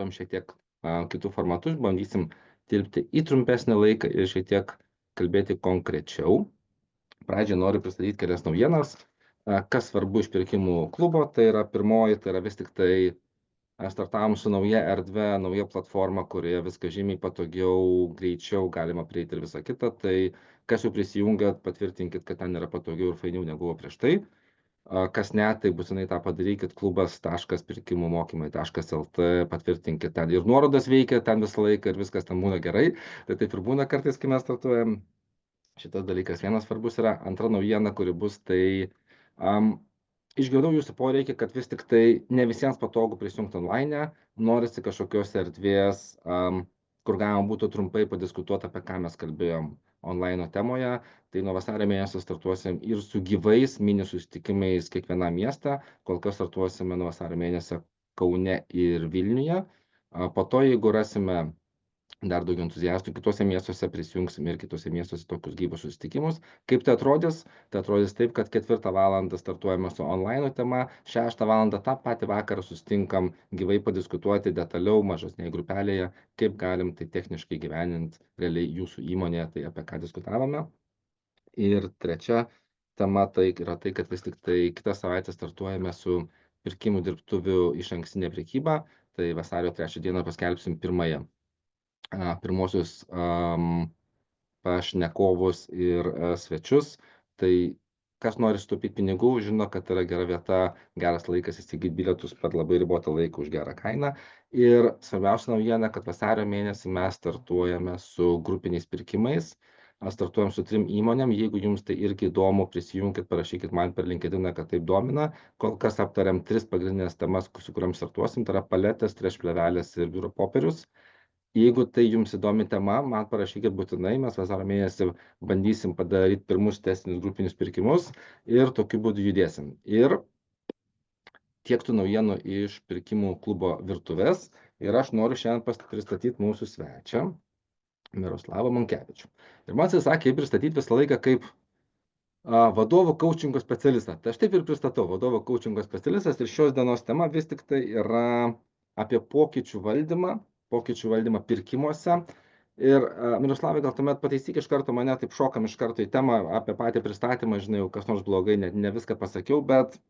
naudojam šiek tiek kitų formatus, bandysim tilpti į trumpesnį laiką ir šiek tiek kalbėti konkrečiau. Pradžiai noriu pristatyti kelias naujienas. Kas svarbu iš pirkimų klubo, tai yra pirmoji, tai yra vis tik tai startavom su nauja erdve, nauja platforma, kurioje viskas žymiai patogiau, greičiau galima prieiti ir visą kitą. Tai kas jau prisijungiat, patvirtinkit, kad ten yra patogiau ir fainiau negu buvo prieš tai. Kas ne, tai būtinai tą padarykit, klubas.pirkimumokymai.lt, patvirtinkit ten ir nuorodas veikia ten visą laiką ir viskas ten būna gerai. Tai taip ir būna kartais, kai mes startuojam. Šitas dalykas vienas svarbus yra. Antra naujiena, kuri bus, tai išgirdau jūsų poreikį, kad vis tik tai ne visiems patogu prisijungti online, norisi kažkokios erdvės, kur galima būtų trumpai padiskutuoti, apie ką mes kalbėjom online temoje. Tai nuo vasario mėnesio startuosim ir su gyvais mini susitikimais kiekvieną miestą. Kol kas startuosime nuo vasario mėnesio Kaune ir Vilniuje. Po to, jeigu rasime dar daugiau entuziastų kitose miestuose, prisijungsim ir kitose miestuose tokius gyvus susitikimus. Kaip tai atrodys? Tai atrodys taip, kad 4 valandą startuojame su online tema, 6 valandą tą patį vakarą susitinkam gyvai padiskutuoti detaliau mažesnėje grupelėje, kaip galim tai techniškai gyveninti realiai jūsų įmonėje, tai apie ką diskutavome. Ir trečia tema tai yra tai, kad vis tik tai kitą savaitę startuojame su pirkimų dirbtuvių išankstinė prekyba. Tai vasario 3 dieną paskelbsim pirmosius pašnekovus ir svečius. Tai kas nori sutaupyti pinigų, žino, kad yra gera vieta, geras laikas įsigyti bilietus per labai ribotą laiką už gerą kainą. Ir svarbiausia naujiena, kad vasario mėnesį mes startuojame su grupiniais pirkimais. Startuojam su 3 įmonėm. Jeigu jums tai irgi įdomu, prisijunkit, parašykit man per LinkedIn, kad taip domina. Kol kas aptariam 3 pagrindinės temas, su kuriam startuosim. Tai yra paletės, trešplėvelės ir biuro popierius. Jeigu tai jums įdomi tema, man parašykit būtinai, mes vasario mėnesį bandysim padaryti pirmus testinius grupinius pirkimus ir tokiu būdu judėsim. Ir tiek tų naujienų iš pirkimų klubo virtuvės. Ir aš noriu šiandien pristatyti mūsų svečią, Miroslavą Monkevičių. Ir man jis sakė, pristatyti visą laiką kaip vadovo coachingo specialistą. Tai aš taip ir pristatau, vadovo coachingo specialistas. Ir šios dienos tema vis tik tai yra apie pokyčių valdymą pirkimuose. Ir Miroslavai, gal tuomet pataisyk iš karto mane, taip šokam iš karto į temą apie patį pristatymą, žinai, kas nors blogai, ne viską pasakiau, bet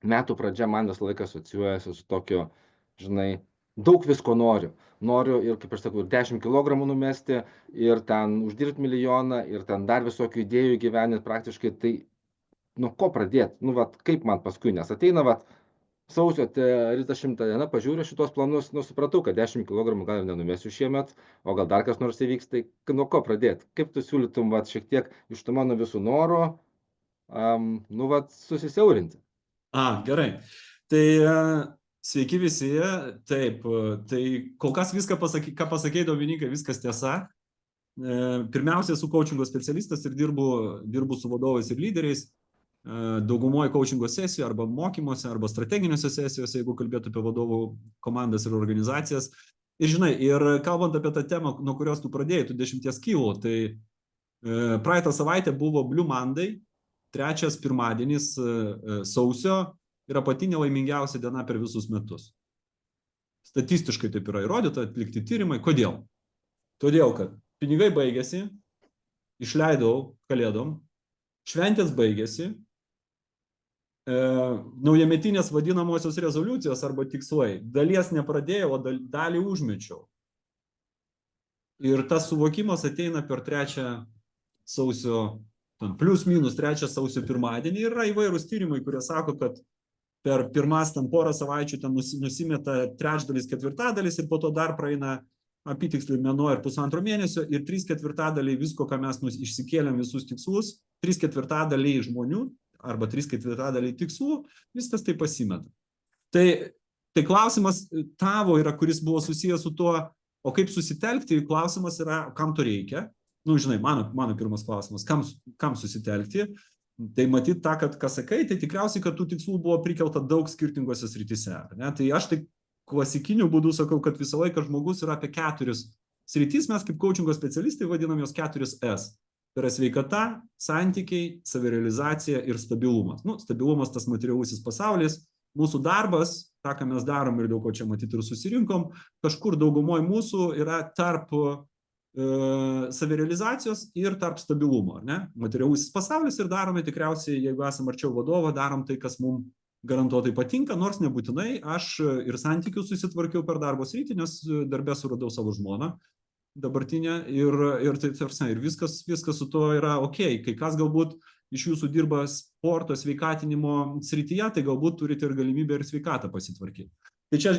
metų pradžia man visą laiką asocijuojasi su tokiu, žinai, daug visko noriu. Noriu ir, kaip aš sakau, ir 10 kg numesti, ir ten uždirbti milijoną, ir ten dar visokių idėjų gyveninti praktiškai. Tai nuo ko pradėti? Nu, vat, kaip man paskui, nes ateina, vat, sausio 30 diena, pažiūriu šitos planus, supratau, kad 10 kg gal nenumesiu šiemet, o gal dar kas nors įvyks, tai nuo ko pradėti? Kaip tu siūlytum šiek tiek iš tų mano visų norų susisiaurinti? Gerai. Tai sveiki visi, taip, tai kol kas viską ką pasakei, Dominikai, viskas tiesa. Pirmiausia, esu coachingo specialistas ir dirbu su vadovais ir lyderiais. Daugumoje coachingo sesijų arba mokymuose arba strateginiuose sesijose, jeigu kalbėtų apie vadovų komandas ir organizacijas. Ir žinai, ir kalbant apie tą temą, nuo kurios tu pradėjai, tu 10 kilų, tai praeitą savaitę buvo Blue Monday, 3 pirmadienis sausio, yra pati nelaimingiausia diena per visus metus. Statistiškai taip yra įrodyta, atlikti tyrimai. Kodėl? Todėl, kad pinigai baigėsi, išleidau kalėdom, šventės baigėsi, naujametinės vadinamosios rezoliucijos arba tikslai. Dalies nepradėjau, o dalį užmečiau. Ir tas suvokimas ateina per 3 sausio, plius minus 3 sausio pirmadienį. Yra įvairūs tyrimai, kurie sako, kad per pirmas porą savaičių ten nusimeta 3/4, 4 ir po to dar praeina apytiksliai mėnuo ir 1,5 mėnesio ir 3/4 visko, ką mes išsikėlėm visus tikslus, 3/4 žmonių arba 3/4 tikslų, viskas tai pasimeta. Tai klausimas tavo yra, kuris buvo susijęs su tuo, o kaip susitelkti, klausimas yra, kam to reikia. Nu, žinai, mano pirmas klausimas, kam susitelkti. Tai matyt tą, ką sakai, tai tikriausiai, kad tų tikslų buvo prikelta daug skirtingose srityse. Ne? Tai aš tai klasikiniu būdu sakau, kad visą laiką žmogus yra apie 4 sritys, mes kaip coachingo specialistai vadinam jos 4S. Tai yra sveikata, santykiai, savirealizacija ir stabilumas. Stabilumas tas materialusis pasaulis, mūsų darbas tą, ką mes darom ir dėl ko čia matyti ir susirinkom, kažkur daugumoje mūsų yra tarp savirealizacijos ir tarp stabilumo, ar ne? Materialusis pasaulis ir darome tikriausiai, jeigu esame arčiau vadovo, darom tai, kas mums garantuotai patinka, nors nebūtinai. Aš ir santykius susitvarkiau per darbo sritį, nes darbę suradau savo žmoną dabartinę ir viskas su to yra okei. Kai kas galbūt iš jūsų dirba sporto sveikatinimo srityje, tai galbūt turite ir galimybę ir sveikatą pasitvarkyti. Tai čia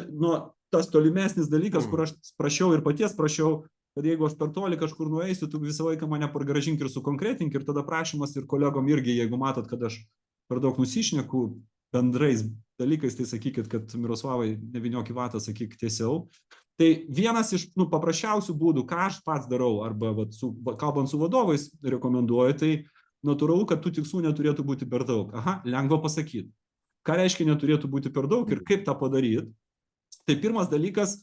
tas tolimesnis dalykas, kur aš prašiau ir paties prašiau, kad jeigu aš per toli kažkur nueisiu, tu visą laiką mane pargražink ir sukonkretink, ir tada prašymas ir kolegom irgi, jeigu matot, kad aš per daug nusišneku bendrais dalykais, tai sakykit, kad Miroslavai neviniok į vatą, sakyk tiesiau. Tai vienas iš paprasčiausių būdų, ką aš pats darau, arba kalbant su vadovais rekomenduoju, tai natūralu, kad tų tikslų neturėtų būti per daug. Lengva pasakyti. Ką reiškia neturėtų būti per daug ir kaip tą padaryti? Tai pirmas dalykas,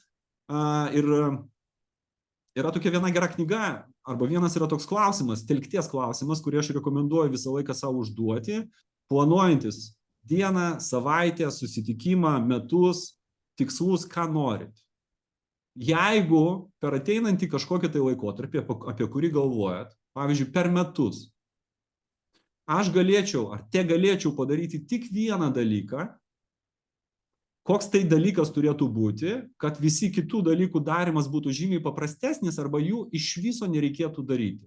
yra tokia viena gera knyga, arba vienas yra toks klausimas, telkties klausimas, kurį aš rekomenduoju visą laiką savo užduoti, planuojantis dieną, savaitę, susitikimą, metus, tikslus, ką norit. Jeigu per ateinantį kažkokį tai laikotarpį, apie kurį galvojat, pavyzdžiui, per metus, aš galėčiau, ar galėčiau padaryti tik vieną dalyką, koks tai dalykas turėtų būti, kad visi kitų dalykų darimas būtų žymiai paprastesnis arba jų iš viso nereikėtų daryti.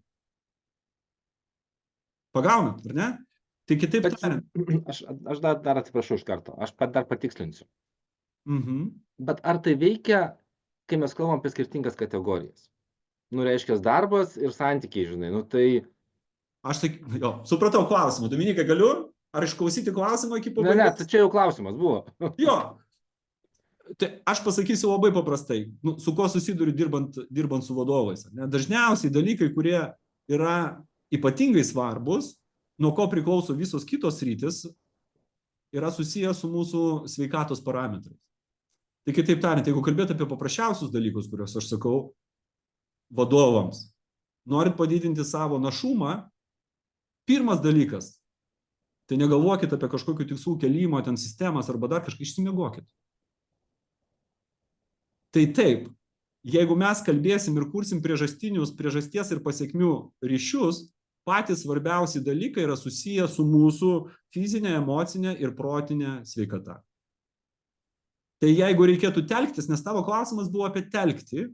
Pagaunat, ar ne? Tai kitaip tariant. Aš dar atsiprašau iš karto, aš dar patikslinsiu. Bet ar tai veikia, kai mes kalbam apie skirtingas kategorijas? Reiškia darbas ir santykiai, žinai, tai... Aš supratau klausimą. Dominikai, galiu? Ar išklausyti klausimą iki pabaigos? Ne, tai čia jau klausimas buvo. Jo. Tai aš pasakysiu labai paprastai, su kuo susiduriu dirbant su vadovais. Dažniausiai dalykai, kurie yra ypatingai svarbus, nuo ko priklauso visos kitos sritis, yra susiję su mūsų sveikatos parametrais. Tai kitaip tariant, jeigu kalbėt apie paprasčiausius dalykus, kuriuos aš sakau vadovams, norit padidinti savo našumą, pirmas dalykas, tai negalvokit apie kažkokių tikslų kelimo, ten sistemas arba dar kažką, išsimiegokit. Tai taip, jeigu mes kalbėsim ir kursim priežasties ir pasekmių ryšius, patys svarbiausi dalykai yra susiję su mūsų fizinė, emocinė ir protinė sveikata. Tai jeigu reikėtų telktis, nes tavo klausimas buvo apie telkti,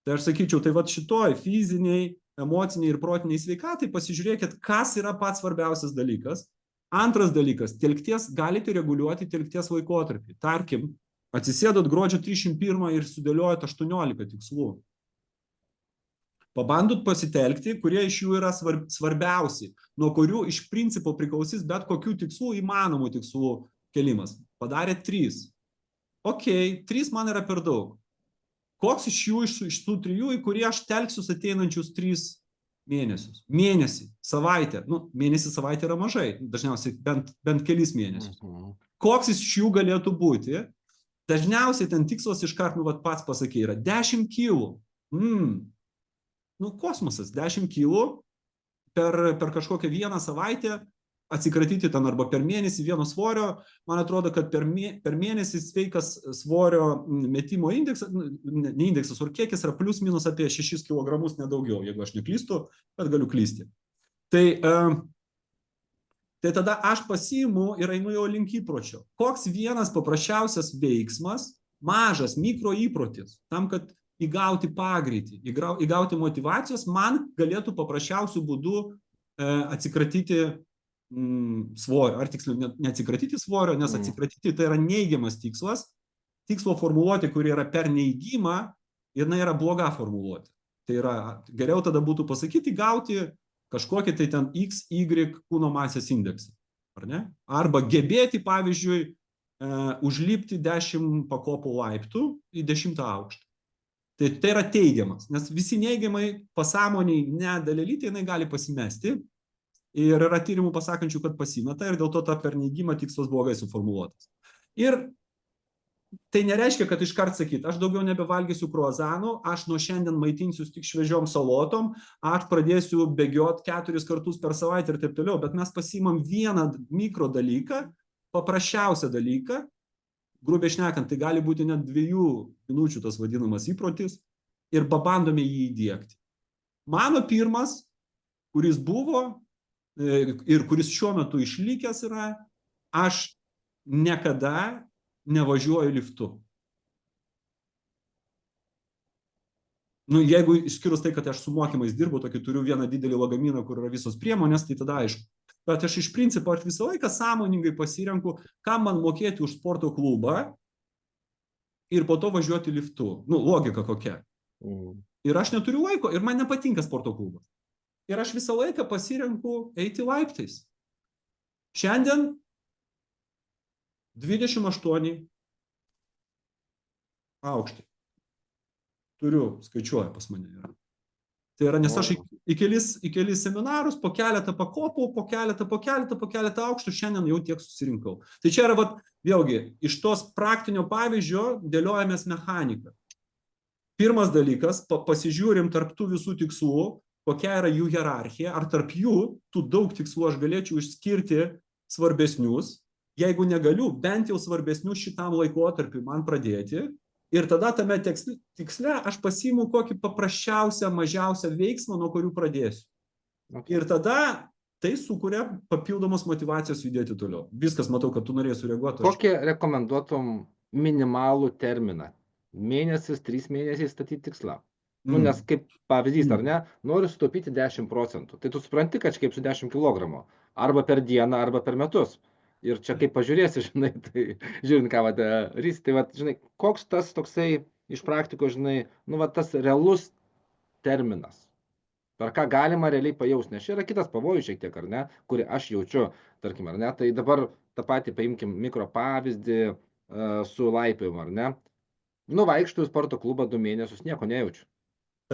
tai aš sakyčiau, tai šitoj fiziniai, emociniai ir protiniai sveikatai pasižiūrėkit, kas yra pats svarbiausias dalykas. Antras dalykas, telkties galite reguliuoti telkties laikotarpį. Tarkim, atsisėdot gruodžio 31 ir sudėliojot 18 tikslų. Pabandot pasitelkti, kurie iš jų yra svarbiausi, nuo kurių iš principo priklausys bet kokių tikslų, įmanomų tikslų kelimas. Padarėt 3. Ok, 3 man yra per daug. Koks iš jų, iš tų 3, į kurį aš telksiu ateinančius 3 mėnesius? Mėnesį, savaitę. Mėnesį, savaitė yra mažai, dažniausiai bent kelis mėnesius. Koks iš jų galėtų būti? Dažniausiai ten tikslas iškart, pats pasakė, yra 10 kilų. Kosmosas, 10 kilų per kažkokią vieną savaitę atsikratyti ten arba per mėnesį vieno svorio. Man atrodo, kad per mėnesį sveikas svorio metimo indeksas, ne indeksas, o kiekis yra plius minus apie 6 kg, nedaugiau, jeigu aš neklystu, bet galiu klysti. Tai tada aš pasiimu ir einu jau link įpročio. Koks vienas paprasčiausias veiksmas, mažas mikro įprotis, tam, kad įgauti pagreitį, įgauti motyvacijos, man galėtų paprasčiausių būdų atsikratyti svorio, ar tiksliau neatsikratyti svorio, nes atsikratyti tai yra neigiamas tikslas. Tikslo formuluotė, kuri yra per neigimą, jinai yra bloga formuluotė. Tai yra, geriau tada būtų pasakyti, gauti kažkokį tai ten X, Y kūno masės indeksą. Ar ne? Arba gebėti, pavyzdžiui, užlipti 10 pakopų laiptų į 10 aukštą. Tai yra teigiamas, nes visi neigiamai pasąmoniai nedalelytė, jinai gali pasimesti. Ir yra tyrimų pasakančių, kad pasimeta ir dėl to ta per neigimą tikslas blogai suformuluotas. Ir tai nereiškia, kad iškart sakyti, aš daugiau nebevalgysiu kruazanų, aš nuo šiandien maitinsiu tik šviežiom salotom, aš pradėsiu bėgioti 4 kartus per savaitę ir taip toliau, bet mes pasimam vieną mikro dalyką, paprasčiausią dalyką, grubiai šnekant, tai gali būti net 2 minučių tas vadinamas įprotis ir pabandome jį įdėkti. Mano pirmas, kuris buvo ir kuris šiuo metu išlikęs yra, aš niekada nevažiuoju liftu. Nu, jeigu išskyrus tai, kad aš su mokymais dirbu, tokį turiu vieną didelį lagaminą, kur yra visos priemonės, tai tada aišku. Bet aš iš principo, aš visą laiką sąmoningai pasirenku, kam man mokėti už sporto klubą ir po to važiuoti liftu. Nu, logika kokia. Ir aš neturiu laiko ir man nepatinka sporto klubas. Ir aš visą laiką pasirenku eiti laiptais. Šiandien 28 aukštai. Turiu, skaičiuoja pas mane yra. Tai yra, nes aš į kelis seminarus, po keletą pakopų, po keletą aukštų, šiandien jau tiek susirinkau. Tai čia yra, vėlgi, iš tos praktinio pavyzdžio dėliojamės mechaniką. Pirmas dalykas, pasižiūrim tarp tų visų tikslų, kokia yra jų hierarchija, ar tarp jų, tų daug tikslų aš galėčiau išskirti svarbesnius, jeigu negaliu, bent jau svarbesnius šitam laikotarpiu man pradėti. Ir tada tame tiksle aš pasiimu kokį paprasčiausią, mažiausią veiksmą, nuo kurių pradėsiu. Okay. Ir tada tai sukuria papildomos motyvacijos judėti toliau. Viskas, matau, kad tu norėjai sureaguoti. Kokį rekomenduotum minimalų terminą? Mėnesis, 3 mėnesiai statyti tikslą. Nu, nes kaip pavyzdys, ar ne, noriu sutaupyti 10%. Tai tu supranti, kad kaip su 10 kg. Arba per dieną, arba per metus. Ir čia kaip pažiūrėsi, žinai, tai žiūrint, ką rys, tai žinai, koks tas toksai iš praktikos, žinai, nu, tas realus terminas, per ką galima realiai pajausti, nes čia yra kitas pavojus šiek tiek, ar ne, kurį aš jaučiu, tarkim, ar ne, tai dabar tą patį paimkim mikro pavyzdį su laipiojimu, ar ne, nu, vaikštų į sporto klubą 2 mėnesius, nieko nejaučiu,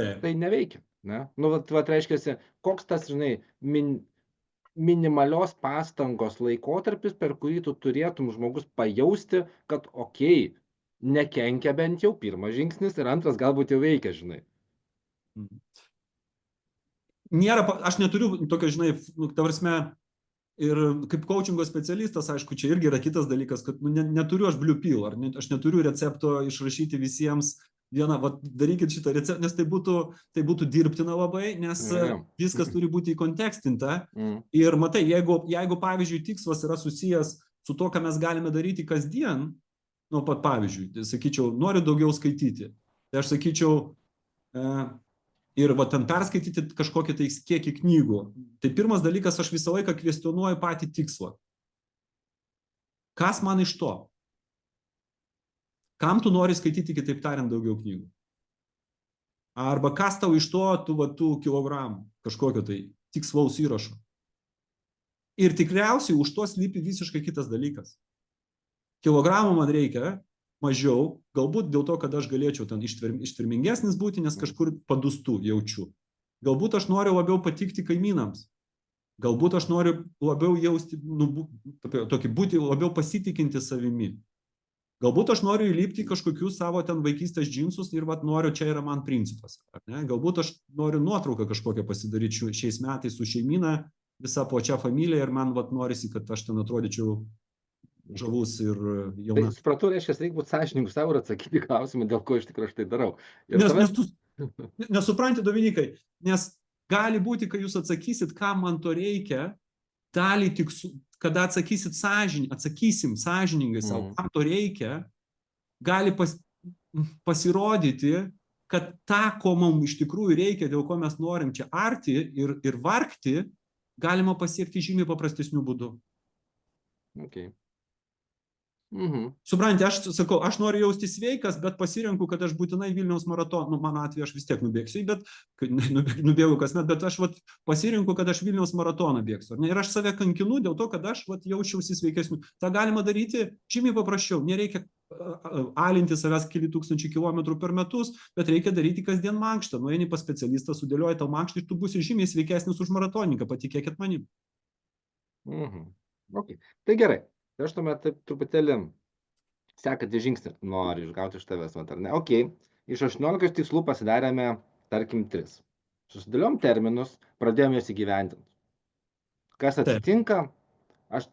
tai neveikia, ne, nu, reiškiasi, koks tas, žinai, minimalios pastangos laikotarpis, per kurį tu turėtum žmogus pajausti, kad okei, nekenkia bent jau pirmas žingsnis ir antras galbūt jau veikia, žinai. Nėra, aš neturiu tokio, žinai, ta prasme, ir kaip coachingo specialistas, aišku, čia irgi yra kitas dalykas, kad neturiu aš blue pill, aš neturiu recepto išrašyti visiems vieną, darykit šitą receptą, nes tai būtų dirbtina labai, nes viskas turi būti įkontekstinta. Ir matai, jeigu pavyzdžiui, tikslas yra susijęs su to, ką mes galime daryti kasdien, nu, pavyzdžiui, sakyčiau, noriu daugiau skaityti. Tai aš sakyčiau, ir ten perskaityti kažkokį tai kiekį knygų. Tai pirmas dalykas, aš visą laiką kvestionuoju patį tikslą. Kas man iš to? Kam tu nori skaityti, kitaip tariant, daugiau knygų? Arba kas tau iš to, tų kilogramų kažkokio tai tikslaus įrašo? Ir tikriausiai už to slypi visiškai kitas dalykas. Kilogramų man reikia mažiau, galbūt dėl to, kad aš galėčiau ten ištvermingesnis būti, nes kažkur padustų jaučiu. Galbūt aš noriu labiau patikti kaimynams. Galbūt aš noriu labiau jausti, tokį būti labiau pasitikinti savimi. Galbūt aš noriu įlipti kažkokius savo ten vaikystės džinsus ir noriu, čia yra man principas. Galbūt aš noriu nuotrauką kažkokią pasidaryti šiais metais su šeimyna, visa plačia familija ir man norisi, kad aš ten atrodyčiau žavus ir jaunas. Tai supratau, reiškia, reikia būti sąžininkus savo ir atsakyti klausimą, dėl ko iš tikrųjų aš tai darau. Nesupranti, Dominikai, nes gali būti, kai jūs atsakysit, kam man to reikia, dalį tikslų, kada atsakysim sąžiningai savo, kam to reikia, gali pasirodyti, kad tą, ko mums iš tikrųjų reikia, dėl ko mes norim čia arti ir vargti, galima pasiekti žymiai paprastesnių būdų. Okay. Supranti, aš sakau, aš noriu jausti sveikas, bet pasirenku, kad aš būtinai Vilniaus maratoną, mano atveju aš vis tiek nubėgsiu, nubėgu kasmet, bet aš pasirinku, kad aš Vilniaus maratoną bėgsiu. Ir aš save kankinu dėl to, kad aš jaučiausi sveikesniu. Ta galima daryti žymiai paprasčiau. Nereikia alinti savęs keli tūkstančių kilometrų per metus, bet reikia daryti kasdien mankštą. Nueini pas specialistą, sudėlioji tau mankštą ir tu būsi žymiai sveikesnis už maratonininką, patikėkit manim. Okay. Tai gerai. Tai aš tuomet taip truputėlį sekantį žingsnį noriu išgauti iš tavęs, ar ne? Ok, iš 18 tikslų pasidarėme, tarkim, 3. Susidėliom terminus, pradėjome juos įgyvendinti. Kas atsitinka? Aš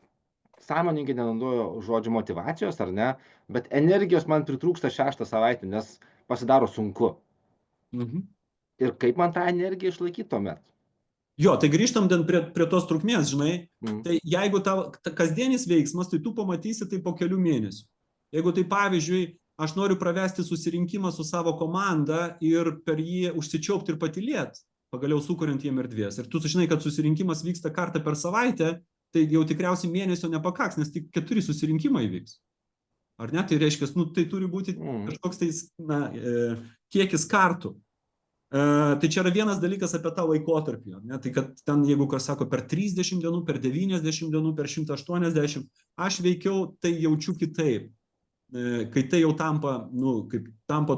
sąmoningai nenaudoju žodžio motyvacijos, ar ne, bet energijos man pritrūksta 6 savaitę, nes pasidaro sunku. Ir kaip man tą energiją išlaikyti tuomet? Jo, tai grįžtam prie tos trukmės, žinai, tai jeigu tavo kasdienis veiksmas, tai tu pamatysi tai po kelių mėnesių. Jeigu tai pavyzdžiui, aš noriu pravesti susirinkimą su savo komanda ir per jį užsičiaupti ir patylėti, pagaliau sukuriant jiem erdvės. Ir tu sužinai, kad susirinkimas vyksta kartą per savaitę, tai jau tikriausiai mėnesio nepakaks, nes tik 4 susirinkimai vyks. Ar ne? Tai reiškia, tai turi būti kažkoks tais, kiekis kartų. Tai čia yra vienas dalykas apie tą laikotarpį. Ne? Tai kad ten, jeigu kas sako, per 30 dienų, per 90 dienų, per 180, aš veikiau tai jaučiu kitaip. Kai tai jau tampa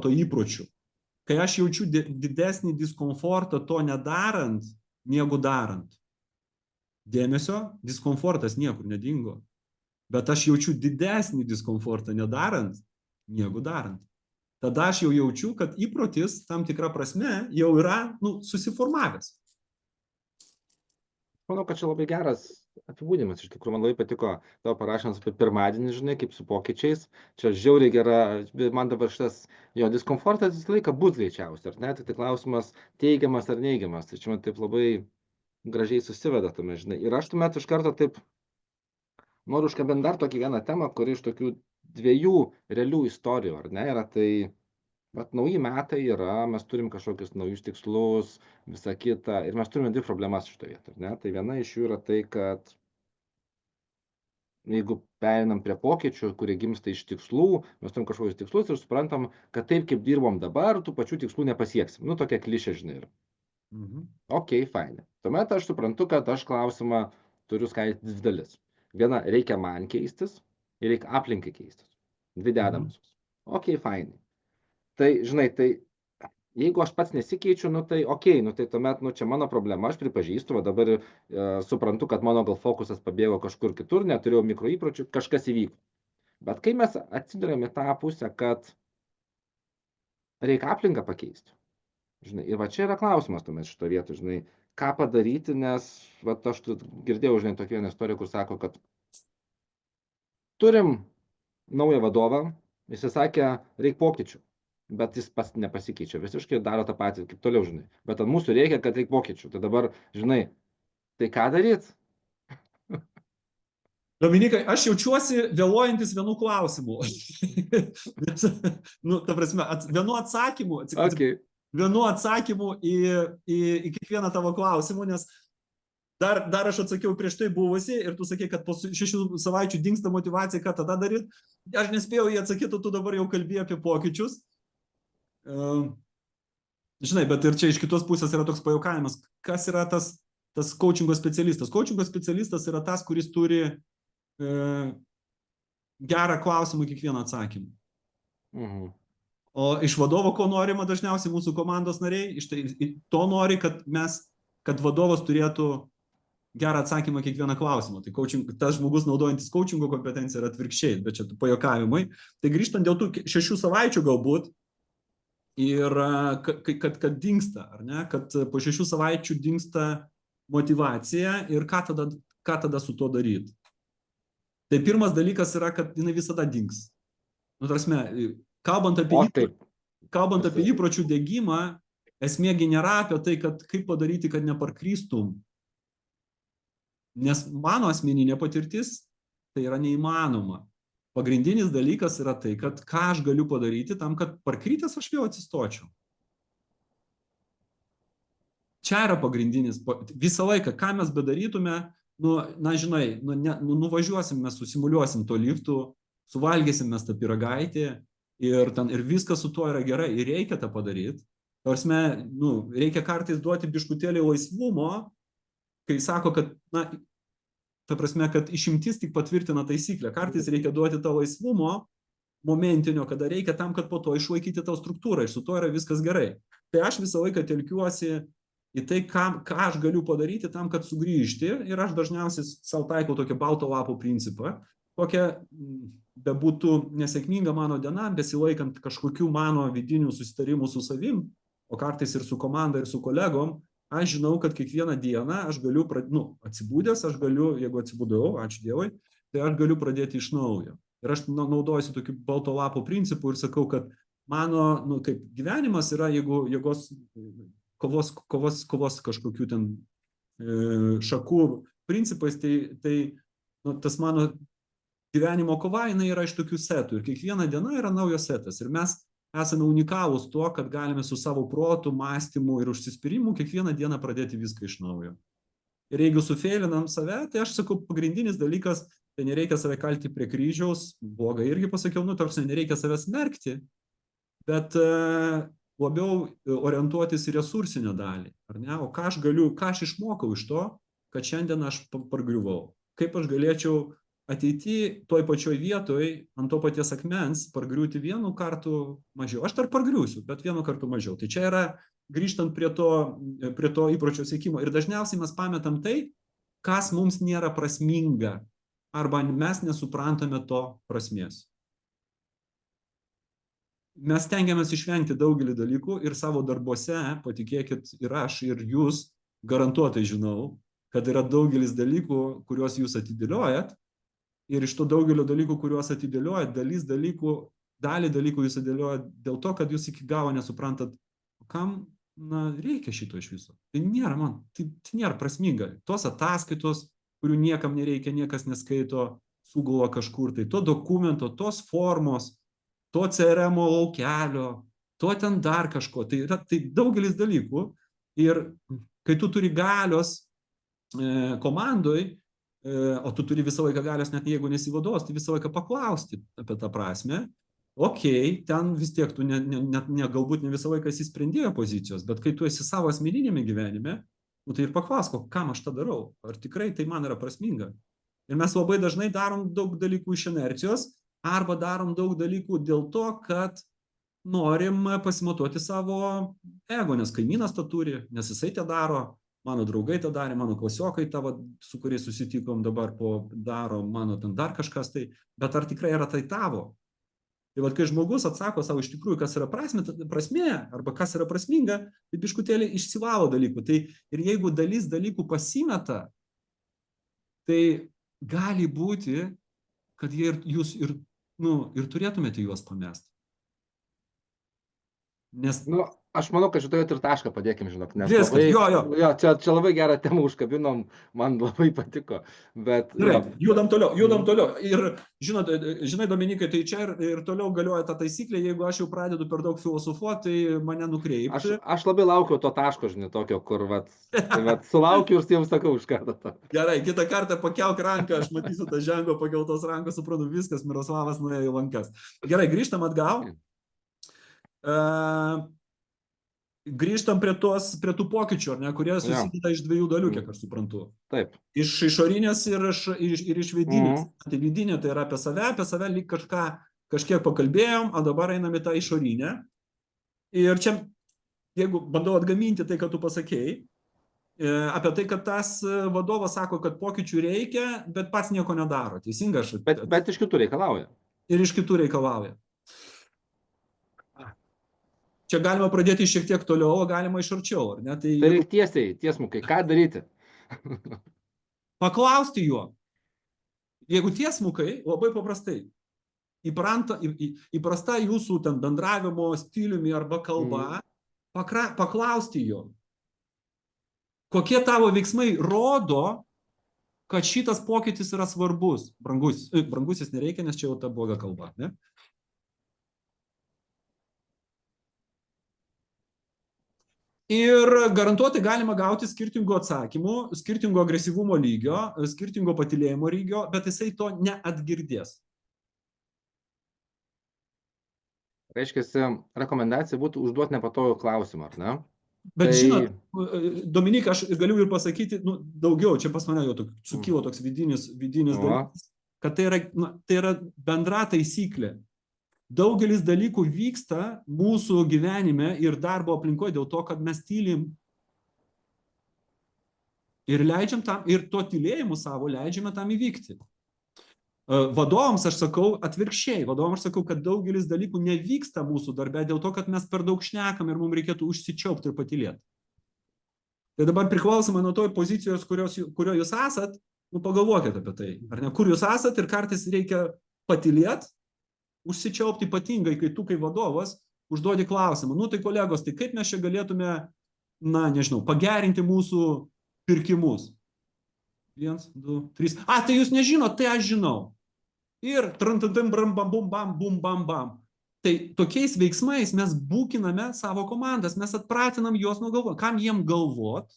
to įpročiu. Kai aš jaučiu didesnį diskomfortą to nedarant, negu darant. Dėmesio, diskomfortas niekur nedingo. Bet aš jaučiu didesnį diskomfortą nedarant, negu darant. Tada aš jau jaučiu, kad įprotis tam tikra prasme jau yra susiformavęs. Manau, kad čia labai geras apibūdinimas. Iš tikrųjų, man labai patiko tavo parašymas apie pirmadienį, žinai, kaip su pokyčiais. Čia žiauriai gera, man dabar šitas jo diskomfortas visą laiką bus greičiausiai, ar ne? Tai klausimas teigiamas ar neigiamas. Tai čia man taip labai gražiai susiveda tame, žinai. Ir aš tuomet iš karto taip noriu užkabinti dar tokį vieną temą, kuri iš tokių 2 realių istorijų, ar ne, yra tai, bet nauji metai yra, mes turim kažkokius naujus tikslus, visą kitą, ir mes turime 2 problemas šitoje vietoje, ar ne, tai viena iš jų yra tai, kad jeigu pereinam prie pokyčių, kurie gimsta iš tikslų, mes turim kažkokius tikslus ir suprantam, kad taip, kaip dirbom dabar, tų pačių tikslų nepasieksim. Tokia klišė, žinai. Ok, fainai. Tuomet aš suprantu, kad aš klausimą turiu skaidyti 2 dalis. Viena, reikia man keistis ir reikia aplinkai keistis. 2 dedamosios. Ok, fainai. Tai, žinai, tai jeigu aš pats nesikeičiu, tai ok, tai tuomet, čia mano problema, aš pripažįstu, va dabar suprantu, kad mano gal fokusas pabėgo kažkur kitur, neturėjau mikroįpročių, kažkas įvyko. Bet kai mes atsiduriame tą pusę, kad reikia aplinką pakeisti, žinai, ir va čia yra klausimas tuomet šito vietų, žinai, ką padaryti, nes va, aš girdėjau, žinai, tokią vieną istoriją, kur sako, kad turim naują vadovą, jis sakė, reikia pokyčių, bet jis nepasikeičia, visiškai daro tą patį, kaip toliau, žinai, bet ant mūsų reikia, kad reikia pokyčių, tai dabar, žinai, tai ką daryti? Dominikai, aš jaučiuosi vėluojantis vienu klausimu. Ta prasme, vienu atsakymu, vienu atsakymu į kiekvieną tavo klausimą, nes dar aš atsakiau prieš tai buvusi ir tu sakei, kad po 6 savaičių dingsta motyvacija, ką tada daryti. Aš nespėjau jį atsakyti, tu dabar jau kalbėjai apie pokyčius. Žinai, bet ir čia iš kitos pusės yra toks pajuokavimas. Kas yra tas coachingo specialistas? Coachingo specialistas yra tas, kuris turi gerą klausimą kiekvieną atsakymą. O iš vadovo ko norima dažniausiai mūsų komandos nariai? To nori, kad vadovas turėtų gerą atsakymą kiekvieną klausimą. Tai tas žmogus naudojantis coachingo kompetenciją yra atvirkščiai, bet čia pajuokavimai. Tai grįžtant dėl tų 6 savaičių galbūt, ir kad dingsta, ar ne? Kad po 6 savaičių dingsta motyvacija ir ką tada su to daryti. Tai pirmas dalykas yra, kad jinai visada dings. Tarsi, kalbant apie įpročių diegimą, esmėgi nėra apie tai, kad kaip padaryti, kad neparkrystum. Nes mano asmeninė patirtis, tai yra neįmanoma. Pagrindinis dalykas yra tai, kad ką aš galiu padaryti tam, kad parkrytęs aš vėl atsistočiau. Čia yra pagrindinis, visą laiką, ką mes bedarytume, žinai, nuvažiuosim, mes susimuliuosim to liftų, suvalgysim mes tą pyragaitį ir viskas su tuo yra gerai ir reikia tą padaryti. Reikia kartais duoti biškutėlį laisvumo, kai sako, kad išimtis tik patvirtina taisyklę. Kartais reikia duoti tą laisvumo momentinio, kada reikia tam, kad po to išlaikyti tą struktūrą ir su tuo yra viskas gerai. Tai aš visą laiką telkiuosi į tai, ką aš galiu padaryti tam, kad sugrįžti, ir aš dažniausiai savo taikau tokį balto lapo principą, kokia bebūtų nesėkminga mano diena, besilaikant kažkokių mano vidinių susitarimų su savim, o kartais ir su komanda, ir su kolegom, aš žinau, kad kiekvieną dieną aš galiu, atsibūdęs, aš galiu, jeigu atsibūdau, ačiū Dievui, tai aš galiu pradėti iš naujo. Ir aš naudojuosi tokiu balto lapo principu ir sakau, kad mano, kaip gyvenimas yra, jeigu jėgos kovos kažkokių ten šakų principais, tai tas mano gyvenimo kova, jinai yra iš tokių setų ir kiekviena diena yra naujas setas. Ir mes esame unikalūs tuo, kad galime su savo protu, mąstymu ir užsispyrimu kiekvieną dieną pradėti viską iš naujo. Ir jeigu sufeilinam save, tai aš sakau, pagrindinis dalykas, tai nereikia save kalti prie kryžiaus, blogai irgi pasakiau, tarsi nereikia save smerkti, bet labiau orientuotis į resursinę dalį. Ar ne? O ką aš išmokau iš to, kad šiandien aš pargriuvau. Kaip aš galėčiau ateityje toj pačioj vietoj, ant to paties akmens, pargriūti vienu kartu mažiau. Aš dar pargriūsiu, bet vienu kartu mažiau. Tai čia yra grįžtant prie to įpročio siekimo. Ir dažniausiai mes pametam tai, kas mums nėra prasminga, arba mes nesuprantame to prasmės. Mes stengiamės išvengti daugelį dalykų ir savo darbuose, patikėkit, ir aš, ir jūs, garantuotai žinau, kad yra daugelis dalykų, kuriuos jūs atidėliojat, ir iš to daugelio dalykų, kuriuos atidėliojat, dalį dalykų jūs atidėliojat dėl to, kad jūs iki galo nesuprantat, kam reikia šito iš viso. Tai nėra prasminga. Tos ataskaitos, kurių niekam nereikia, niekas neskaito, sugula kažkur, tai to dokumento, tos formos, to CRM laukelio, to ten dar kažko. Tai yra daugelis dalykų. Ir kai tu turi galios komandoj, o tu turi visą laiką galios, net jeigu nesi vadovas, tai visą laiką paklausti apie tą prasme. Ten vis tiek tu galbūt ne visą laiką esi sprendėjo pozicijos, bet kai tu esi savo asmeninėme gyvenime, tai ir paklausk, kam aš tą darau, ar tikrai tai man yra prasminga. Ir mes labai dažnai darom daug dalykų iš inercijos, arba darom daug dalykų dėl to, kad norim pasimatuoti savo ego, nes kaimynas tą turi, nes jisai tą daro, mano draugai tą darė, mano klasiokai tavo, su kuriais susitikom dabar daro, mano ten dar kažkas tai, bet ar tikrai yra tai tavo? Tai kai žmogus atsako savo iš tikrųjų, kas yra prasmė, arba kas yra prasminga, tai biškutėlį išsivalo dalykų. Tai ir jeigu dalis dalykų pasimeta, tai gali būti, kad jūs ir turėtumėte juos pamesti. Nes... Aš manau, kad šitoje ir tašką padėkim, žinok, nes čia labai gerą temą užkabinom, man labai patiko, bet... Judam toliau. Ir žinai, Dominikai, tai čia ir toliau galioja ta taisyklė, jeigu aš jau pradedu per daug filosofuoti, tai mane nukreipti. Aš labai laukiu to taško, žinai, tokio, kur sulaukiu ir jums sakau iš karto. Gerai, kitą kartą pakelk ranką, aš matysiu tą ženklą, pakeltos rankos, suprantu, viskas, Miroslavas nuėjo į lankas. Gerai, grįžtam atgal. Grįžtam prie tų pokyčių, kurie susideda iš dviejų dalių, kiek aš suprantu. Taip. Iš išorinės ir iš vidinės. Tai vidinė tai yra apie save lyg kažkiek pakalbėjom, o dabar einam į tą išorinę. Ir čia, jeigu bandau atgaminti tai, ką tu pasakėjai, apie tai, kad tas vadovas sako, kad pokyčių reikia, bet pats nieko nedaro. Teisinga? Bet iš kitų reikalauja. Ir iš kitų reikalauja. Čia galima pradėti šiek tiek toliau, o galima iš arčiau, ar ne? Tai reikia tiesmukai, ką daryti? Paklausti juo. Jeigu tiesmukai, labai paprastai, įprasta jūsų ten bendravimo stiliumi arba kalba, paklausti jo. Kokie tavo veiksmai rodo, kad šitas pokytis yra svarbus? Brangusis nereikia, nes čia jau ta bloga kalba, ne? Ir garantuotai galima gauti skirtingų atsakymų, skirtingo agresyvumo lygio, skirtingo patylėjimo lygio, bet jisai to neatgirdės. Reiškia, rekomendacija būtų užduoti nepatogų klausimą, ar ne? Bet žinot, Dominikai, aš galiu ir pasakyti, daugiau, čia pas mane jau sukilo toks vidinis dalykas, kad tai yra bendra taisyklė. Daugelis dalykų vyksta mūsų gyvenime ir darbo aplinkoje dėl to, kad mes tylim. Ir leidžiam tam, ir to tylėjimu savo leidžiame tam įvykti. Vadovams aš sakau atvirkščiai. Vadovams aš sakau, kad daugelis dalykų nevyksta mūsų darbe dėl to, kad mes per daug šnekam ir mums reikėtų užsičiaupti ir patylėti. Tai dabar priklausomai nuo to pozicijos, kurio jūs esat, Nu, pagalvokit apie tai. Ar ne, kur jūs esat ir kartais reikia patylėt, užsičiaupti ypatingai, kai tu kaip vadovas užduodi klausimą. Nu, tai kolegos, tai kaip mes čia galėtume, na, nežinau, pagerinti mūsų pirkimus? 1, 2, 3. A, tai jūs nežinot, tai aš žinau. Ir trantantam, bam, bam, bam, bum, bam, bam. Tai tokiais veiksmais mes būkiname savo komandas, mes atpratinam juos nuo galvos. Kam jiem galvot,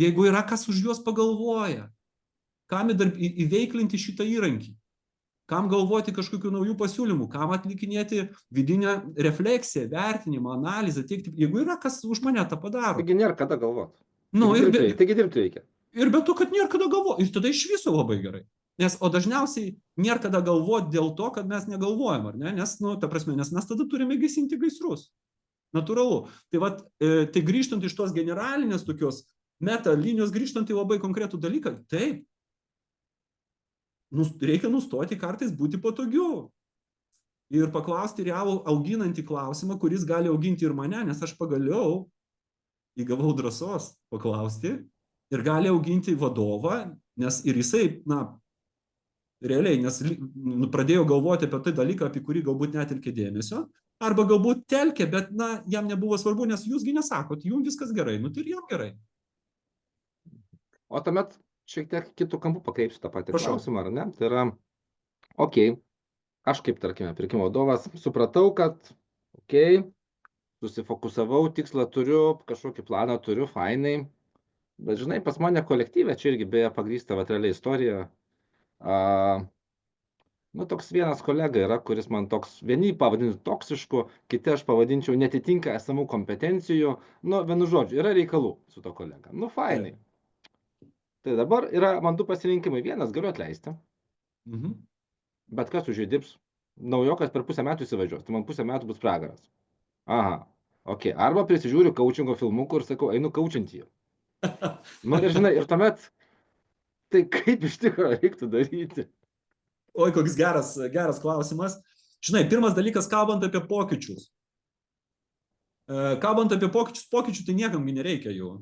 jeigu yra kas už juos pagalvoja? Kam įveiklinti šitą įrankį? Kam galvoti kažkokių naujų pasiūlymų? Kam atlikinėti vidinę refleksiją, vertinimą, analizę, teikti, jeigu yra kas už mane tą padaro? Taigi nėra kada galvoti. Nu, taigi dirbti reikia. Ir be to, kad nėra kada galvoti. Ir tada iš viso labai gerai. Nes, o dažniausiai nėra kada galvoti dėl to, kad mes negalvojam, ar ne? Nes, nu, ta prasme, nes mes tada turime gesinti gaisrus. Natūralu. Tai, vat, tai grįžtant iš tos generalinės tokios meta linijos, grįžtant į labai konkretų dalyką, taip, reikia nustoti kartais būti patogiu. Ir paklausti realų auginantį klausimą, kuris gali auginti ir mane, nes aš pagaliau įgavau drąsos paklausti ir gali auginti vadovą, nes ir jisai, na, realiai, nes pradėjo galvoti apie tai dalyką, apie kurį galbūt netelkė dėmesio, arba galbūt telkė, bet, na, jam nebuvo svarbu, nes jūsgi nesakot, jums viskas gerai, nu tai ir jam gerai. O tuomet šiek tiek kitų kampų pakreipsiu tą patį klausimą, ar ne? Tai yra, okei, aš kaip, tarkime, pirkimo vadovas, supratau, kad, okei, susifokusavau, tikslą turiu, kažkokį planą turiu, fainai, bet, žinai, pas mane kolektyve, čia irgi beje pagrįsta realiai istorija, nu, toks vienas kolega yra, kuris man toks, vieni pavadinti toksišku, kiti aš pavadinčiau netitinka esamų kompetencijų, nu, vienu žodžiu, yra reikalų su to kolega, nu, fainai. Tai dabar yra man du pasirinkimai. Vienas, galiu atleisti, bet kas už jį dirbs, naujokas per pusę metų įsivažiuos, tai man pusę metų bus pragaras. Aha, okei, arba prisižiūriu kaučingo filmukų ir sakau, einu kaučinti jį. Nu, ir žinai, ir tuomet, tai kaip iš tikrųjų reiktų daryti? Oi, koks geras klausimas. Žinai, pirmas dalykas, kalbant apie pokyčius. Kalbant apie pokyčių, tai niekam nereikia jų.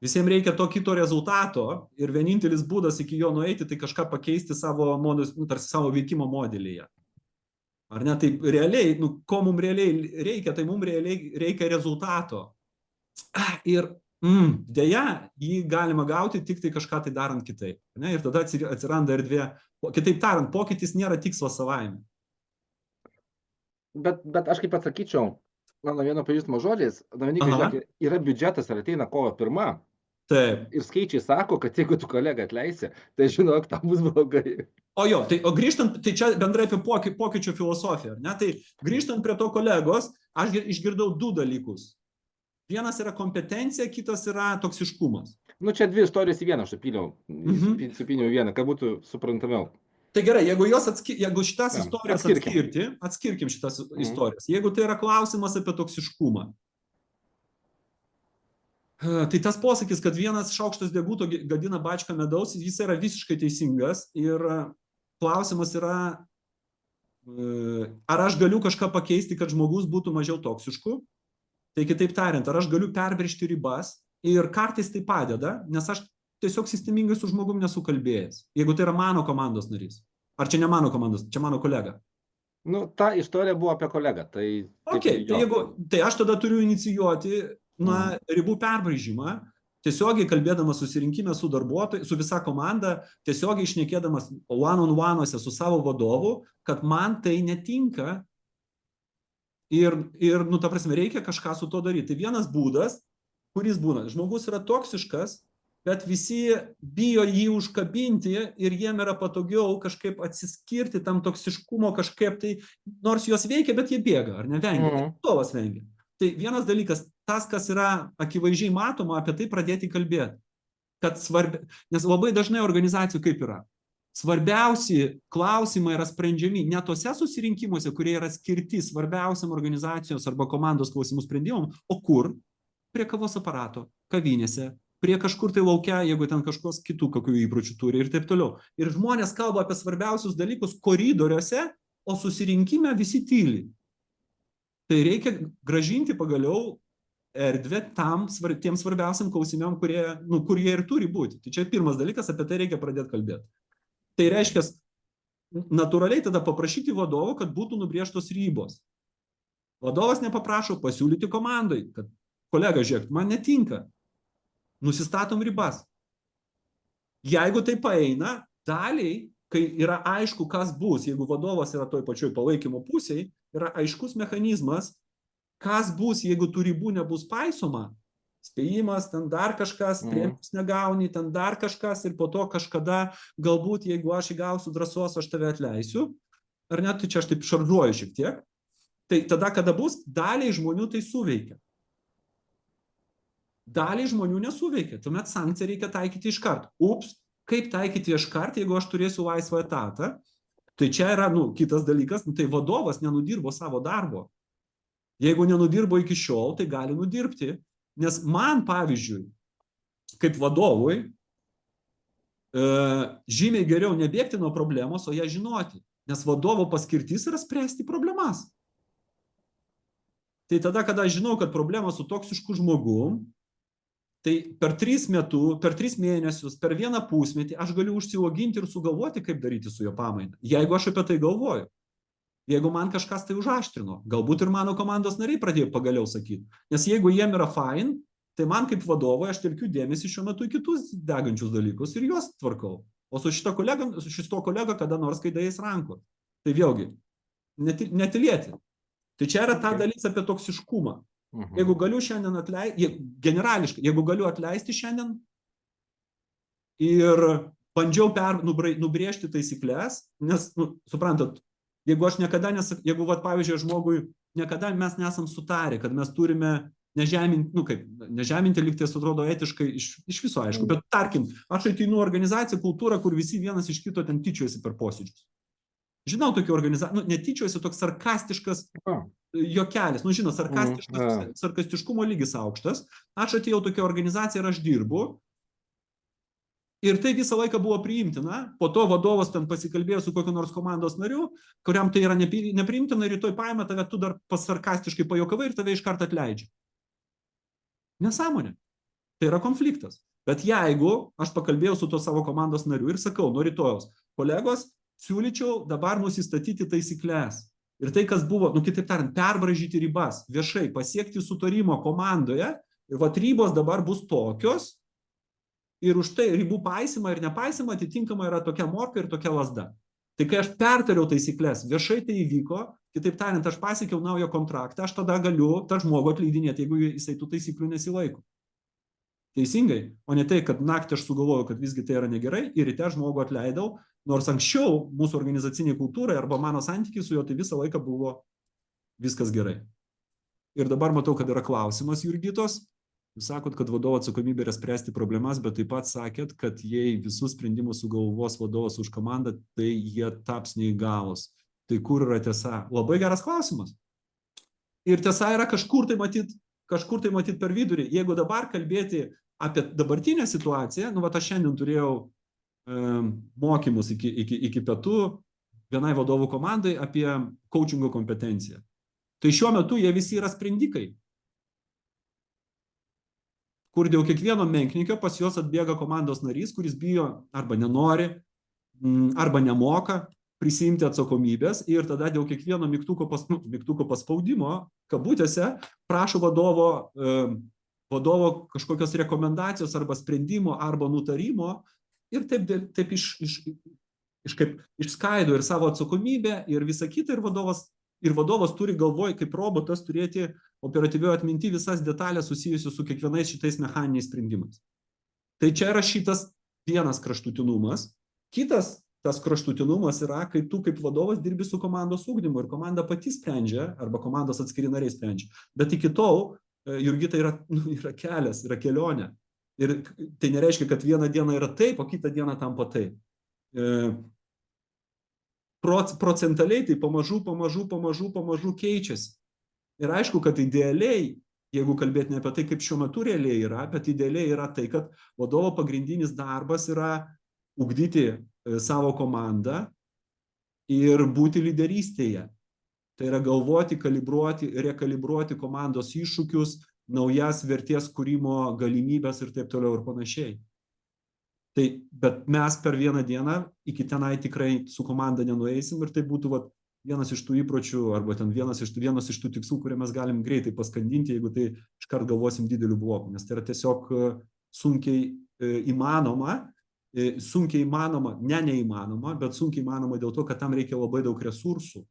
Visiems reikia to kito rezultato ir vienintelis būdas iki jo nueiti, tai kažką pakeisti savo, tarsi savo veikimo modelyje. Ar ne? Tai realiai, nu, ko mums realiai reikia, tai mums realiai reikia rezultato. Ir dėja, jį galima gauti tik tai kažką tai darant kitaip. Ne? Ir tada atsiranda erdvė. Kitaip tariant, pokytis nėra tikslas savaime. Bet aš kaip atsakyčiau, mano vieno pažįstamo žodžiais, Dominikai, yra biudžetas ir ateina kovo 1. Taip. Ir skaičiai sako, kad jeigu tu kolegą atleisi, tai žinok, tam bus blogai. O grįžtant, tai čia bendrai apie pokyčių filosofiją, ne? Tai grįžtant prie to kolegos, aš išgirdau du dalykus. Vienas yra kompetencija, kitas yra toksiškumas. Nu, čia dvi istorijos į vieną aš supyniau vieną, kad būtų suprantamiau. Tai gerai, jeigu šitas istorijas atskirkim šitas istorijas. Jeigu tai yra klausimas apie toksiškumą, tai tas posakis, kad vienas šaukštas deguto gadina bačką medaus, jis yra visiškai teisingas ir klausimas yra, ar aš galiu kažką pakeisti, kad žmogus būtų mažiau toksiškų. Tai kitaip tariant, ar aš galiu perbrėžti ribas ir kartais tai padeda, nes aš tiesiog sistemingai su žmogum nesu kalbėjęs. Jeigu tai yra mano komandos narys. Ar čia ne mano komandos, čia mano kolega. Nu, ta istorija buvo apie kolegą. Tai aš tada turiu inicijuoti ribų perbraižymą, tiesiogiai kalbėdamas susirinkime su darbuotojai, su visa komanda, tiesiogiai šnekėdamas one-on-one'uose su savo vadovu, kad man tai netinka ir nu, ta prasme, reikia kažką su to daryti. Tai vienas būdas, kuris būna, žmogus yra toksiškas, bet visi bijo jį užkabinti ir jiem yra patogiau kažkaip atsiskirti tam toksiškumo kažkaip tai, nors jos veikia, bet jie bėga, ar nevengia, vadovas vengia. Tai vienas dalykas, tas, kas yra akivaizdžiai matoma, apie tai pradėti kalbėti. Nes labai dažnai organizacijų kaip yra. Svarbiausi klausimai yra sprendžiami ne tose susirinkimuose, kurie yra skirti svarbiausiam organizacijos arba komandos klausimų sprendimam, o kur? Prie kavos aparato, kavinėse, prie kažkur tai laukia, jeigu ten kažkos kitų kokių įpročių turi ir taip toliau. Ir žmonės kalba apie svarbiausius dalykus koridoriuose, o susirinkime visi tyli. Tai reikia gražinti pagaliau erdvę tiems svarbiausiam klausimėm, kur jie ir turi būti. Tai čia pirmas dalykas, apie tai reikia pradėti kalbėti. Tai reiškia, natūraliai tada paprašyti vadovo, kad būtų nubrėžtos ribos. Vadovas nepaprašo pasiūlyti komandai, kad kolega, žiūrėk, man netinka. Nusistatom ribas. Jeigu tai paeina, daliai, kai yra aišku, kas bus, jeigu vadovas yra toj pačioj palaikymo pusėje, yra aiškus mechanizmas, kas bus, jeigu tų ribų nebus paisoma. Spėjimas, ten dar kažkas, priėmus negauni, ten dar kažkas ir po to kažkada, galbūt, jeigu aš įgausiu drąsos, aš tave atleisiu. Ar net, tai čia aš taip šaržuoju šiek tiek. Tai tada, kada bus, daliai žmonių tai suveikia. Daliai žmonių nesuveikia. Tuomet sankciją reikia taikyti iškart. Ups, kaip taikyti iškart, jeigu aš turėsiu laisvą etatą? Tai čia yra, kitas dalykas, tai vadovas nenudirbo savo darbo. Jeigu nenudirbo iki šiol, tai gali nudirbti. Nes man, pavyzdžiui, kaip vadovui, žymiai geriau nebėgti nuo problemos, o ją žinoti. Nes vadovo paskirtis yra spręsti problemas. Tai tada, kada aš žinau, kad problema su toksišku žmogum, tai per 3 mėnesius, per 1 pusmetį aš galiu užsiauginti ir sugalvoti, kaip daryti su jo pamaina. Jeigu aš apie tai galvoju. Jeigu man kažkas tai užaštrino, galbūt ir mano komandos nariai pradėjo pagaliau sakyti. Nes jeigu jiem yra fine, tai man kaip vadovui aš telkiu dėmesį šiuo metu į kitus degančius dalykus ir juos tvarkau. O su šito kolega kada nors, kai dėjais rankų. Tai vėlgi, netilėti. Tai čia yra ta dalis apie toksiškumą. Jeigu galiu šiandien generališkai, jeigu galiu atleisti šiandien ir bandžiau nubrėžti taisyklės, nes, suprantat, jeigu aš niekada jeigu, pavyzdžiui, žmogui niekada mes nesam sutarę, kad mes turime nežeminti, lygtais atrodo etiškai iš viso aišku, bet tarkim, aš ateinu organizaciją, kultūrą, kur visi vienas iš kito ten tyčiojasi per posėdžius. Žinau tokių organizacijų, netyčiojasi toks sarkastiškas juokelis, žinot, sarkastiškumo lygis aukštas, aš atėjau tokią organizaciją ir aš dirbu, ir tai visą laiką buvo priimtina, po to vadovas ten pasikalbėjo su kokiu nors komandos nariu, kuriam tai yra nepriimtina, ir rytoj paima tave, tu dar pasarkastiškai pajokavai ir tave iš karto atleidžia. Nesąmonė. Tai yra konfliktas. Bet jeigu aš pakalbėjau su to savo komandos nariu ir sakau, nuo rytojaus, kolegos, siūlyčiau dabar nusistatyti taisyklės. Ir tai, kas buvo, kitaip tariant, perbražyti ribas, viešai pasiekti sutarimo komandoje, ir ribos dabar bus tokios, ir už tai ribų paisymą ir nepaisymą atitinkamai yra tokia morka ir tokia lazda. Tai kai aš pertariau taisyklės, viešai tai įvyko, kitaip tariant, aš pasiekiau naują kontraktą, aš tada galiu tą žmogų atleidinėti, jeigu jisai tų taisyklių nesilaiko. Teisingai, o ne tai, kad naktį aš sugalvojau, kad visgi tai yra negerai ir ryte žmogų atleidau, nors anksčiau mūsų organizaciniai kultūrai arba mano santykiai su juo tai visą laiką buvo viskas gerai. Ir dabar matau, kad yra klausimas Jurgitos. Jūs sakot, kad vadovo atsakomybė yra spręsti problemas, bet taip pat sakėt, kad jei visus sprendimus sugalvos vadovas už komandą, tai jie taps neįgalūs. Tai kur yra tiesa? Labai geras klausimas. Ir tiesa yra kažkur tai matyt per vidurį. Jeigu dabar kalbėti apie dabartinę situaciją, aš šiandien turėjau mokymus iki pietų vienai vadovų komandai apie coachingo kompetenciją. Tai šiuo metu jie visi yra sprendikai, kur dėl kiekvieno menknikio pas juos atbėga komandos narys, kuris bijo arba nenori, arba nemoka prisiimti atsakomybės ir tada dėl kiekvieno mygtuko paspaudimo, kabutėse, prašo vadovo kažkokios rekomendacijos arba sprendimo arba nutarimo ir taip išskaido ir savo atsakomybę ir visą kitą ir vadovas turi galvoj kaip robotas turėti operatyvioje atminti visas detalės susijusios su kiekvienais šitais mechaniniais sprendimais. Tai čia yra šitas vienas kraštutinumas. Kitas tas kraštutinumas yra, kai tu kaip vadovas dirbi su komandos ugdymu ir komanda pati sprendžia, arba komandos atskiri nariai sprendžia. Bet iki tol, Jurgita, yra kelias, yra kelionė. Ir tai nereiškia, kad vieną dieną yra taip, o kitą dieną tampa taip. Procentaliai tai pamažu keičiasi. Ir aišku, kad idealiai, jeigu kalbėtume apie tai, kaip šiuo metu realiai yra, bet idealiai yra tai, kad vadovo pagrindinis darbas yra ugdyti savo komandą ir būti lyderystėje. Tai yra galvoti, kalibruoti, rekalibruoti komandos iššūkius, naujas vertės kūrimo galimybės ir taip toliau ir panašiai. Tai, bet mes per vieną dieną iki tenai tikrai su komanda nenueisim ir tai būtų vat, vienas iš tų įpročių arba ten vienas iš tų tikslų, kurie mes galim greitai paskandinti, jeigu tai iškart galvosim dideliu bloku, nes tai yra tiesiog sunkiai įmanoma, neįmanoma, bet sunkiai įmanoma dėl to, kad tam reikia labai daug resursų.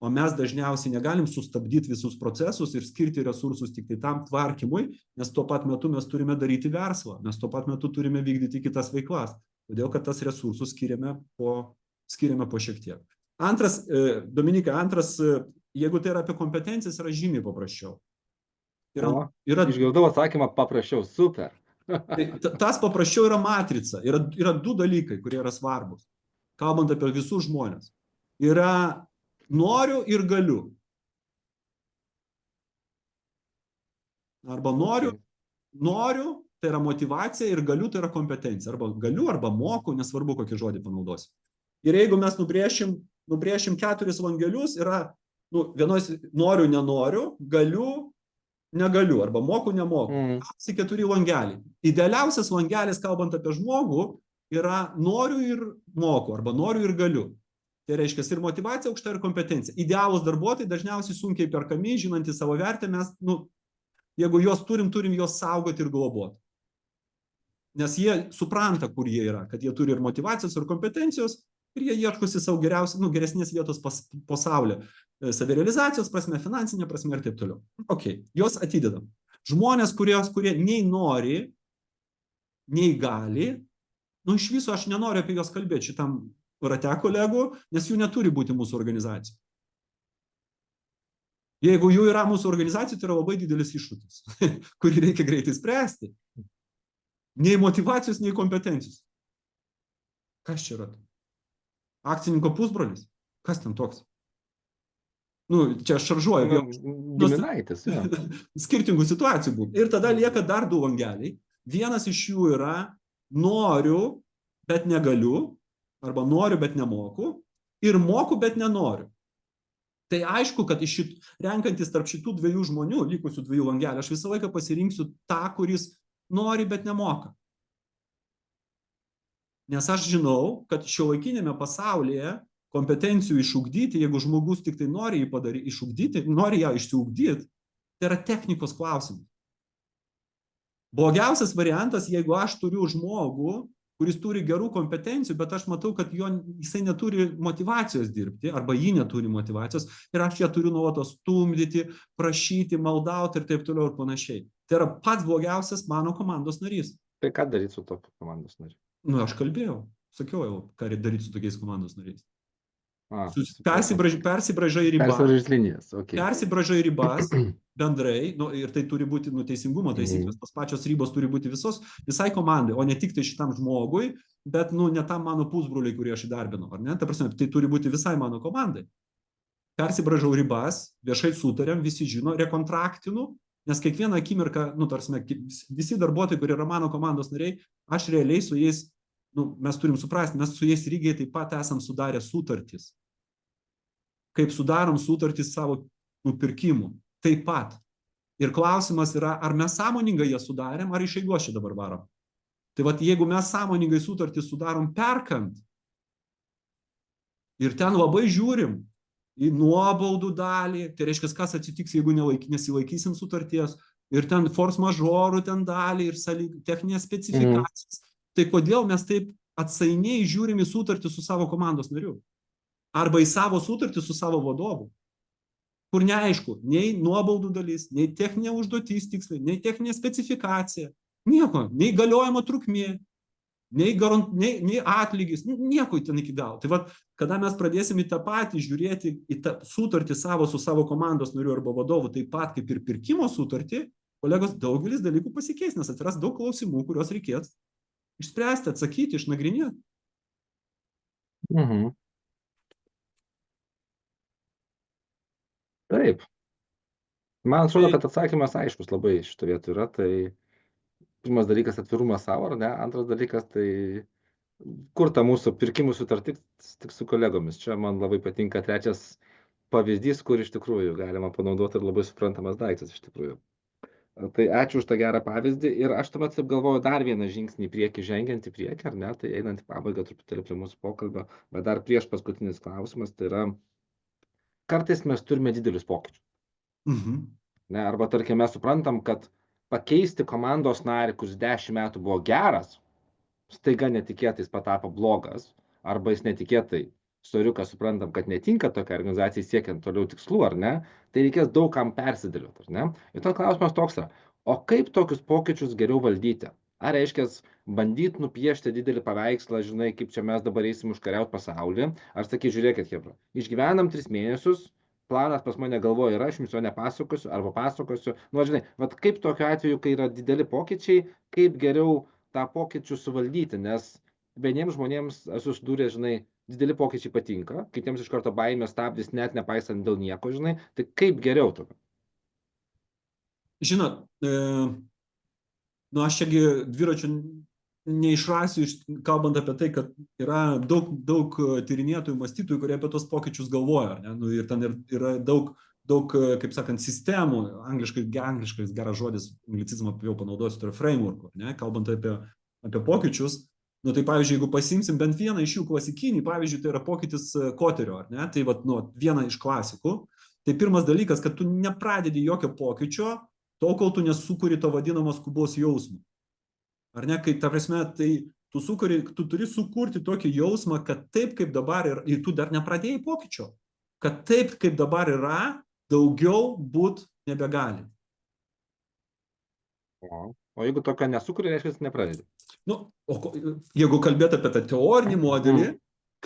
O mes dažniausiai negalim sustabdyti visus procesus ir skirti resursus tik tai tam tvarkymui, nes tuo pat metu mes turime daryti verslą, mes tuo pat metu turime vykdyti kitas veiklas, todėl kad tas resursus skiriame po šiek tiek. Antras, Dominika, jeigu tai yra apie kompetencijas, yra žymiai paprasčiau. Išgirdau atsakymą paprasčiau, super. Tai tas paprasčiau yra matrica, yra du dalykai, kurie yra svarbus, kalbant apie visus žmonės. Yra noriu ir galiu. Arba noriu, tai yra motyvacija, ir galiu, tai yra kompetencija. Arba galiu, arba moku, nesvarbu, kokį žodį panaudosiu. Ir jeigu mes nubrėšim 4 langelius, yra, vienos noriu, nenoriu, galiu, negaliu, arba moku, nemoku. 4 langeliai. Idealiausias langelis, kalbant apie žmogų, yra noriu ir moku, arba noriu ir galiu. Tai reiškia ir motyvacija aukšta, ir kompetencija. Idealūs darbuotojai dažniausiai sunkiai perkami, žinantys savo vertę, mes, jeigu juos turim juos saugoti ir globoti. Nes jie supranta, kur jie yra, kad jie turi ir motyvacijos, ir kompetencijos, ir jie ieškosi savo geresnės vietos pasaulyje. Savirealizacijos prasme, finansinė prasme ir taip toliau. Ok, juos atidedam. Žmonės, kurie nei nori, nei gali, iš viso aš nenoriu apie juos kalbėti šitam rate kolegų, nes jų neturi būti mūsų organizacijų. Jeigu jų yra mūsų organizacijų, tai yra labai didelis iššūkis, kurį reikia greitai spręsti. Nei motyvacijos, nei kompetencijos. Kas čia yra? Akcininko pusbrolis? Kas ten toks? Čia aš šaržuoju. Giminaitis, jo. Skirtingų situacijų būtų. Ir tada lieka dar 2 langeliai. Vienas iš jų yra noriu, bet negaliu, arba noriu, bet nemoku, ir moku, bet nenoriu. Tai aišku, kad renkantis tarp šitų 2 žmonių, likusių 2 langelių, aš visą laiką pasirinksiu tą, kuris nori, bet nemoka. Nes aš žinau, kad šiuolaikinėme pasaulyje kompetencijų išugdyti, jeigu žmogus tik tai nori ją išsiugdyti, tai yra technikos klausimas. Blogiausias variantas, jeigu aš turiu žmogų, kuris turi gerų kompetencijų, bet aš matau, kad jisai neturi motyvacijos dirbti, arba jį neturi motyvacijos, ir aš ją turiu nuolatos stumdyti, prašyti, maldauti ir taip toliau ir panašiai. Tai yra pats blogiausias mano komandos narys. Tai ką daryti su to komandos nariu? Aš kalbėjau, sakiau jau, ką daryti su tokiais komandos nariais. Persibraižai ribas. Persibraižai ribas bendrai, ir tai turi būti teisingumo taisyklės, tos pačios ribos turi būti visai komandai, o ne tik tai šitam žmogui, bet ne tam mano pusbroliai, kurį aš įdarbinau, ar ne? Ta prasme, tai turi būti visai mano komandai. Persibraižau ribas, viešai sutariam, visi žino, rekontraktinu, nes kiekvieną akimirką, visi darbuotojai, kurie yra mano komandos nariai, aš realiai su jais, mes turim suprasti, mes su jais lygiai taip pat esam sudarę sutartis. Kaip sudarom sutartis savo pirkimų. Taip pat. Ir klausimas yra, ar mes sąmoningai ją sudarėm, ar iš eigos čia dabar varom. Tai jeigu mes sąmoningai sutartį sudarom perkant, ir ten labai žiūrim į nuobaudų dalį, tai reiškia, kas atsitiks, jeigu nesilaikysim sutarties, ir ten force majeure ten dalį, ir techninės specifikacijas. Tai kodėl mes taip atsainiai žiūrim į sutartį su savo komandos nariu? Arba į savo sutartį su savo vadovu, kur neaišku, nei nuobaudų dalis, nei techninė užduotis tiksliai, nei techninė specifikacija, nieko, nei galiojimo trukmė, nei atlygis, nieko ten iki galo. Tai kada mes pradėsim į tą patį žiūrėti į tą sutartį su savo komandos nariu arba vadovu, taip pat kaip ir pirkimo sutartį, kolegos, daugelis dalykų pasikeis, nes atsiras daug klausimų, kuriuos reikės išspręsti, atsakyti, išnagrinėti. Taip. Man atrodo, kad atsakymas aiškus labai šito vietų yra. Tai pirmas dalykas atvirumas savo, ar ne? Antras dalykas, tai kur ta mūsų pirkimų sutartis tik su kolegomis. Čia man labai patinka trečias pavyzdys, kur iš tikrųjų galima panaudoti ir labai suprantamas daiktas iš tikrųjų. Tai ačiū už tą gerą pavyzdį ir aš tuomet taip galvoju dar vieną žingsnį į priekį, žengiant į priekį, ar ne, tai einant į pabaigą truputėlį prie mūsų pokalbio, bet dar prieš paskutinis klausimas, tai yra, kartais mes turime didelius pokyčius. Mhm. Ne, arba tarkim mes suprantam, kad pakeisti komandos narį, kuris 10 metų buvo geras, staiga netikėtai jis patapo blogas, arba jis netikėtai, soriukas suprantam, kad netinka tokia organizacijai siekiant toliau tikslų, ar ne, tai reikės daug kam persidėlioti, ar ne? Ir tas klausimas toks yra, o kaip tokius pokyčius geriau valdyti? Ar reiškia bandyti nupiešti didelį paveikslą, žinai, kaip čia mes dabar eisim užkariauti pasaulį, ar sakyti, žiūrėkit, hebra, išgyvenam 3 mėnesius, planas pas mane galvoje yra, aš jums jo nepasakosiu, arba pasakosiu, nu, žinai, vat kaip tokiu atveju, kai yra dideli pokyčiai, kaip geriau tą pokyčių suvaldyti, nes vieniems žmonėms esu susidūręs, žinai, dideli pokyčiai patinka, kitiems iš karto baimė stabdys, net nepaisant dėl nieko, žinai, tai kaip geriau tada? Žinot, nu aš čiagi dviračių neišrasiu, kalbant apie tai, kad yra daug tyrinėtojų, mąstytojų, kurie apie tos pokyčius galvoja, ne? Nu, ir ten yra daug, kaip sakant, sistemų, angliškai geras žodis, anglicizmą jau panaudosiu, tai yra framework, ne? Kalbant apie pokyčius, nu tai pavyzdžiui, jeigu pasimsim bent vieną iš jų klasikinį, pavyzdžiui, tai yra pokytis Koterio, ar ne? Tai vat, nu, viena iš klasikų, tai pirmas dalykas, kad tu nepradedi jokio pokyčio, tol, kol tu nesukuri to vadinamo skubos jausmo. Ar ne, kai ta prasme, tai tu turi sukurti tokį jausmą, kad taip, kaip dabar yra, ir tu dar nepradėjai pokyčio, kad taip, kaip dabar yra, daugiau būt nebegali. O jeigu tokio nesukuri, reiškia, nepradedi. Nu, jeigu kalbėt apie tą teorinį modelį,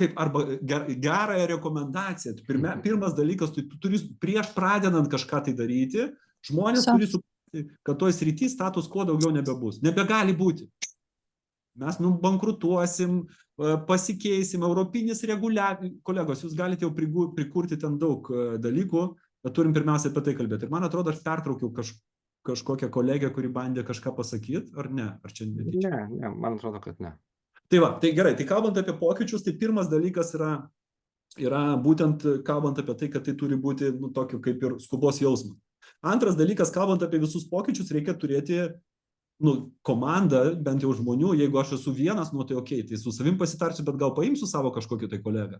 kaip arba gerąją rekomendaciją, pirmas dalykas, tai tu turi prieš pradedant kažką tai daryti, žmonės turi suprasti, kad toj srity status quo daugiau nebebus. Nebegali būti. Mes bankrutuosim, pasikeisim, europinis reguliavimas. Kolegos, jūs galite jau prikurti ten daug dalykų, bet turim pirmiausia apie tai kalbėti. Ir man atrodo, aš pertraukiau kažkokią kolegę, kuri bandė kažką pasakyti, ar ne? Ar čia netyčia? Ne, man atrodo, kad ne. Tai va, tai gerai, tai kalbant apie pokyčius, tai pirmas dalykas yra būtent kalbant apie tai, kad tai turi būti tokiu kaip ir skubos jausmas. Antras dalykas, kalbant apie visus pokyčius, reikia turėti komandą, bent jau žmonių, jeigu aš esu vienas, tai okei, tai su savim pasitarsiu, bet gal paimsiu savo kažkokį tai kolegą,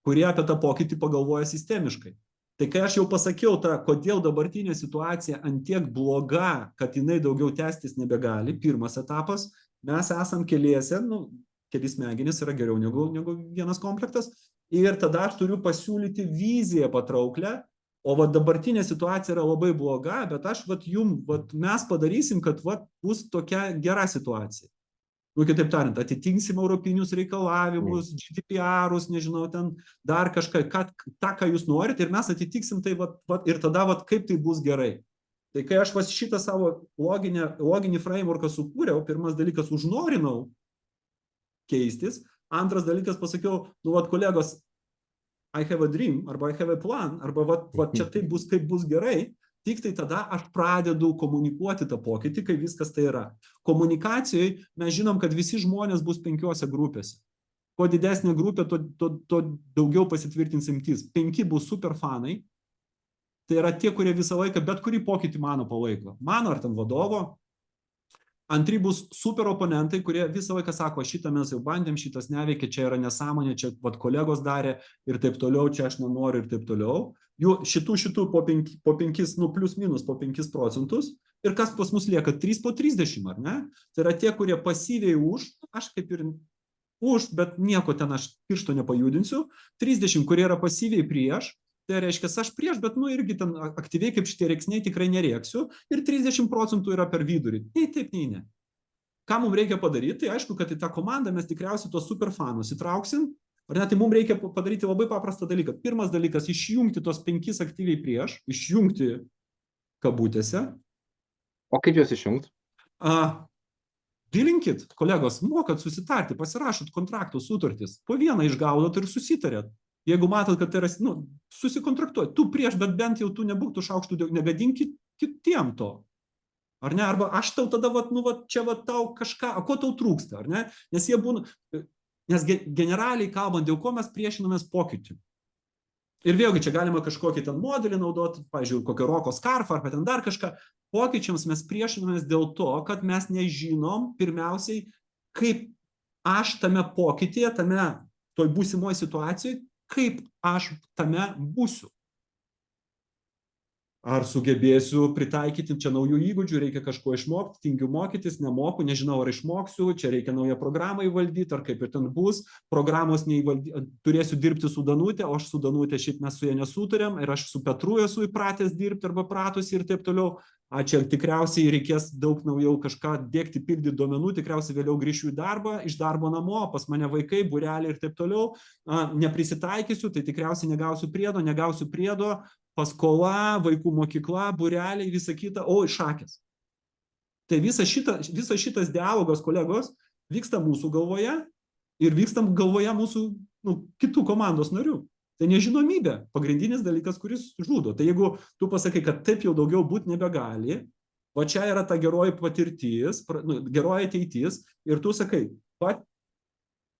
kurie apie tą pokytį pagalvoja sistemiškai. Tai kai aš jau pasakiau kodėl dabartinė situacija antiek bloga, kad jinai daugiau tęstis nebegali, pirmas etapas, mes esam keliese, keli smegenys yra geriau negu vienas komplektas, ir tada aš turiu pasiūlyti viziją patrauklę, o dabartinė situacija yra labai bloga, bet mes padarysim, kad bus tokia gera situacija. Kitaip tariant, atitiksim europinius reikalavimus, GDPR-us, nežinau, ten dar kažką, ką jūs norite, ir mes atitiksim tai, ir tada kaip tai bus gerai. Tai kai aš šitą savo loginį frameworką sukūriau, pirmas dalykas užnorinau keistis, antras dalykas pasakiau, kolegos, I have a dream, arba I have a plan, arba čia taip bus, kaip bus gerai, tik tai tada aš pradedu komunikuoti tą pokytį, kai viskas tai yra. Komunikacijoje mes žinom, kad visi žmonės bus 5 grupėse. Kuo didesnė grupė, to daugiau pasitvirtins imtis. 5 bus super fanai, tai yra tie, kurie visą laiką bet kurį pokytį mano palaiko. Mano ar ten vadovo. Antri bus super oponentai, kurie visą laiką sako, šitą mes jau bandėm, šitas neveikia, čia yra nesąmonė, čia kolegos darė ir taip toliau, čia aš nenoriu ir taip toliau. Jų šitų po 5, plus minus po 5%. Ir kas pas mus lieka? 3 po 30, ar ne? Tai yra tie, kurie pasyviai už, aš kaip ir už, bet nieko ten aš piršto nepajudinsiu. 30, kurie yra pasyviai prieš. Tai reiškia, aš prieš, bet irgi ten aktyviai kaip šitie reiksniai tikrai nerėksiu. Ir 30% yra per vidurį. Nei taip, nei ne. Ką mums reikia padaryti? Tai aišku, kad į tą komandą mes tikriausiai tos superfanus įtrauksim. Ar ne, tai mums reikia padaryti labai paprastą dalyką. Pirmas dalykas, išjungti tos 5 aktyviai prieš, išjungti kabutėse. O kaip juos išjungti? Dilinkit, kolegos, mokat susitarti, pasirašot kontraktų sutartis. Po vieną išgaudot ir susitarėt. Jeigu matot, kad tai yra, susikontraktuoti, tu prieš, bet bent jau tu nebūk tų šaukštų, negadink kitiem to. Ar ne? Arba aš tau tada, čia tau kažką, ko tau trūksta, ar ne? Nes jie būna, nes generaliai kalbant, dėl ko mes priešinamės pokyčių. Ir vėlgi čia galima kažkokį ten modelį naudoti, pavyzdžiui, kokio roko skarfą arba ten dar kažką. Pokyčiams mes priešinamės dėl to, kad mes nežinom pirmiausiai, kaip aš tame pokytyje, tame toj būsimoje situacijoje, kaip aš tame būsiu. Ar sugebėsiu pritaikyti čia naujų įgūdžių, reikia kažko išmokti, tingiu mokytis, nemoku, nežinau, ar išmoksiu, čia reikia naują programą įvaldyti, ar kaip ir ten bus, programos turėsiu dirbti su Danute, o aš su Danute šiaip mes su ja nesutarėm, ir aš su Petru esu įpratęs dirbti arba pratusi ir taip toliau. Čia tikriausiai reikės daug naujau kažką dėkti, pildyti duomenų, tikriausiai vėliau grįšiu į darbą, iš darbo namo, pas mane vaikai, būreliai ir taip toliau, neprisitaikysiu, tai tikriausiai negausiu priedo, paskola, vaikų mokykla, būreliai, visa kita, o šakės. Tai visas šitas dialogas, kolegos, vyksta mūsų galvoje ir vyksta galvoje mūsų kitų komandos narių. Tai nežinomybė, pagrindinis dalykas, kuris žudo. Tai jeigu tu pasakai, kad taip jau daugiau būti nebegali, va čia yra ta geroji patirtis, geroji ateitis, ir tu sakai,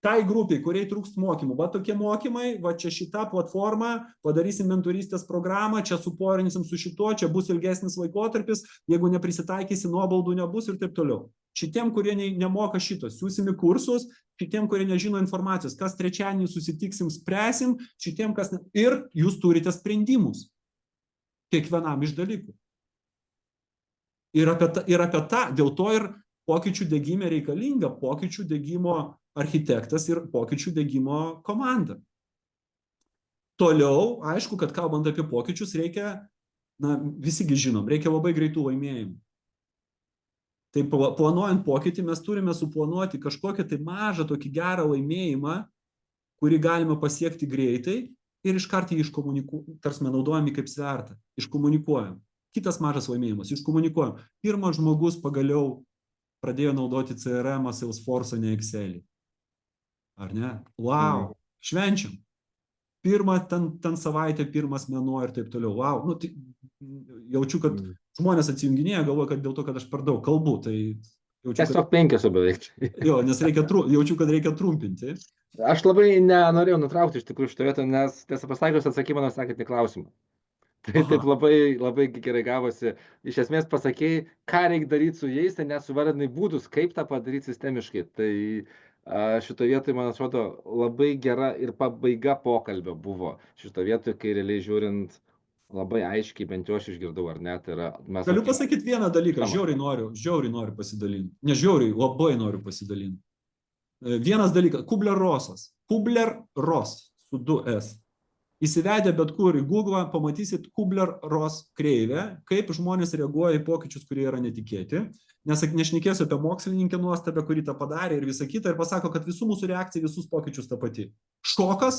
tai grupiai, kuriai trūkst mokymų, va tokie mokymai, va čia šita platforma, padarysim mentorystės programą, čia suporinsim su šituo, čia bus ilgesnis laikotarpis, jeigu neprisitaikysi, nuobaudų nebus ir taip toliau. Šitiem, kurie nemoka šito, siūsim į kursus, šitiem, kurie nežino informacijos, kas trečiadienį susitiksim, spręsim, šitiem, kas ir jūs turite sprendimus kiekvienam iš dalykų. Ir apie tą, dėl to ir pokyčių degime reikalinga pokyčių degimo architektas ir pokyčių degimo komanda. Toliau, aišku, kad kalbant apie pokyčius, reikia, visigi žinom, reikia labai greitų laimėjimų. Tai planuojant pokytį, mes turime suplanuoti kažkokią tai mažą, tokį gerą laimėjimą, kurį galime pasiekti greitai ir iš karto jį iškomunikuojam, tarsi naudojami kaip svertą, iškomunikuojam. Kitas mažas laimėjimas, iškomunikuojam. Pirmas žmogus pagaliau pradėjo naudoti CRM, Salesforce, ne Excelį. Ar ne? Wow, švenčiam. Pirmą ten savaitę, pirmas mėnuo ir taip toliau. Wow, tai jaučiu, kad žmonės atsijunginėja, galvoja, kad dėl to, kad aš per daug kalbu. Tai jaučiu, tiesiog 5 beveik. Jo, nes jaučiu, kad reikia trumpinti. Aš labai nenorėjau nutraukti iš tikrųjų šitą vietą, nes tiesą pasakius atsakymą atsakėte į klausimą. Tai taip labai gerai gavosi. Iš esmės pasakėjai, ką reikia daryti su jais, tai nesuvardinai būdus, kaip tą padaryti sistemiškai. Tai šito vietoje, man atrodo, labai gera ir pabaiga pokalbio buvo. Šito vietoje, kai realiai žiūrint, labai aiškiai, bent jau aš išgirdau, ar net yra... Galiu pasakyti vieną dalyką, žiauriai noriu pasidalinti. Ne žiauriai, labai noriu pasidalinti. Vienas dalykas, Kubler-Rossas. Kubler-Ross su 2S. Įsivedę bet kur į Google, pamatysit Kubler-Ross kreivę, kaip žmonės reaguoja į pokyčius, kurie yra netikėti. Nešnekėsiu apie mokslininkę nuostabę, kuri tą padarė ir visą kitą, ir pasako, kad visų mūsų reakcija, visus pokyčius ta pati. Šokas,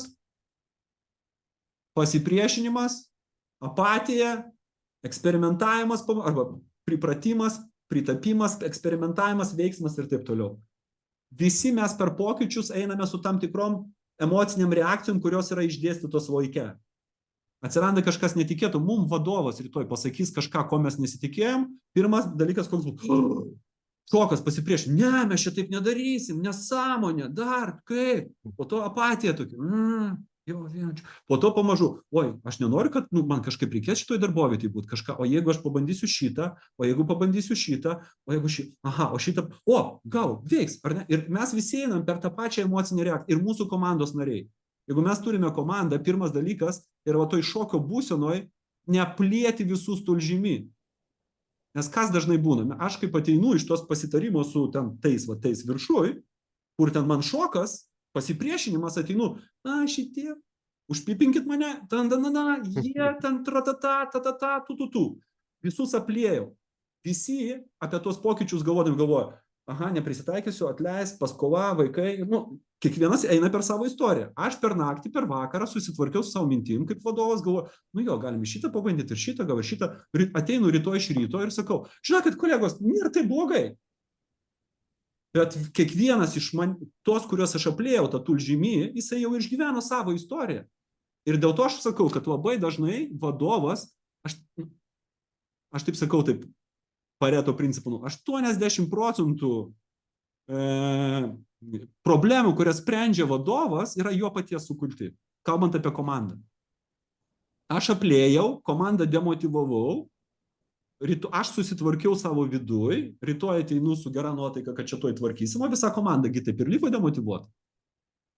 pasipriešinimas, apatija, eksperimentavimas, arba pripratimas, pritapimas, eksperimentavimas, veiksmas ir taip toliau. Visi mes per pokyčius einame su tam tikrom emociniam reakcijom, kurios yra išdėstytos laike. Atsiranda kažkas netikėto, mums vadovas rytoj pasakys kažką, ko mes nesitikėjom. Pirmas dalykas, koks bus, šokas, pasipriešinimas, ne, mes čia taip nedarysim, nesąmonė, dar, kaip, po to apatija tokia, po to pamažu, oi, aš nenoriu, kad man kažkaip reikės šitoj darbovietėje būti kažką, o jeigu aš pabandysiu šitą, o jeigu pabandysiu šitą, o jeigu šitą, gal veiks, ar ne? Ir mes visi einam per tą pačią emocinę reakciją, ir mūsų komandos nariai. Jeigu mes turime komandą, pirmas dalykas yra toj šokio būsenoj neplėti visus tulžimi. Nes kas dažnai būna? Aš kaip ateinu iš tos pasitarimo su tais viršuj, kur ten man šokas, pasipriešinimas, ateinu, šitie, užpipinkit mane, jie ten tratata, visus aplėjau. Visi apie tos pokyčius galvoja, neprisitaikysiu, atleis, paskola, vaikai, kiekvienas eina per savo istoriją. Aš per naktį, per vakarą susitvarkiau su savo mintim, kaip vadovas galvoju, galim šitą pabandyti ir šitą, gal ir šitą, ateinu rytoj iš ryto ir sakau, žinokit, kolegos, nėra tai blogai. Bet kiekvienas iš tos, kuriuos aš aplėjau, tą tulžymį, jisai jau išgyveno savo istoriją. Ir dėl to aš sakau, kad labai dažnai vadovas, aš taip sakau, taip, Pareto principu, 80% problemų, kurias sprendžia vadovas, yra jo paties sukurti, kalbant apie komandą. aš aplėjau, komandą demotyvavau, aš susitvarkiau savo viduj, rytoj ateinu su gera nuotaika, kad čia tuoj tvarkysim, o visa komanda taip ir liko demotyvuota.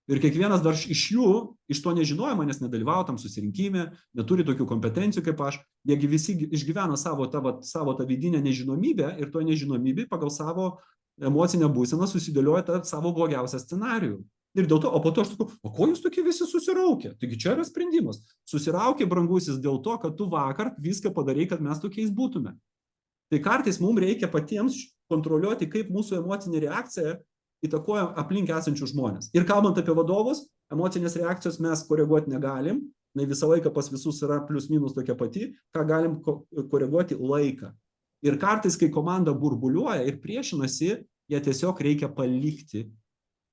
Ir kiekvienas dar iš jų, iš to nežinojimo, nes nedalyvavo tam susirinkime, neturi tokių kompetencijų kaip aš, jiegi visi išgyvena savo tą vidinę nežinomybę ir to nežinomybė pagal savo emocinę būseną susidėlioja tą savo blogiausią scenarijų. Ir dėl to, o po to aš sakau, o ko jūs tokie visi susiraukė? Taigi čia yra sprendimas. Susiraukė, brangusis, dėl to, kad tu vakar viską padarai, kad mes tokiais būtume. Tai kartais mums reikia patiems kontroliuoti, kaip mūsų emocinė reakcija įtakoja aplink esančius žmonės. Ir kalbant apie vadovus, emocinės reakcijos mes koreguoti negalim, ne visą laiką pas visus yra plius minus tokia pati, ką galim koreguoti laiką. Ir kartais, kai komanda burbuliuoja ir priešinasi, ją tiesiog reikia palikti,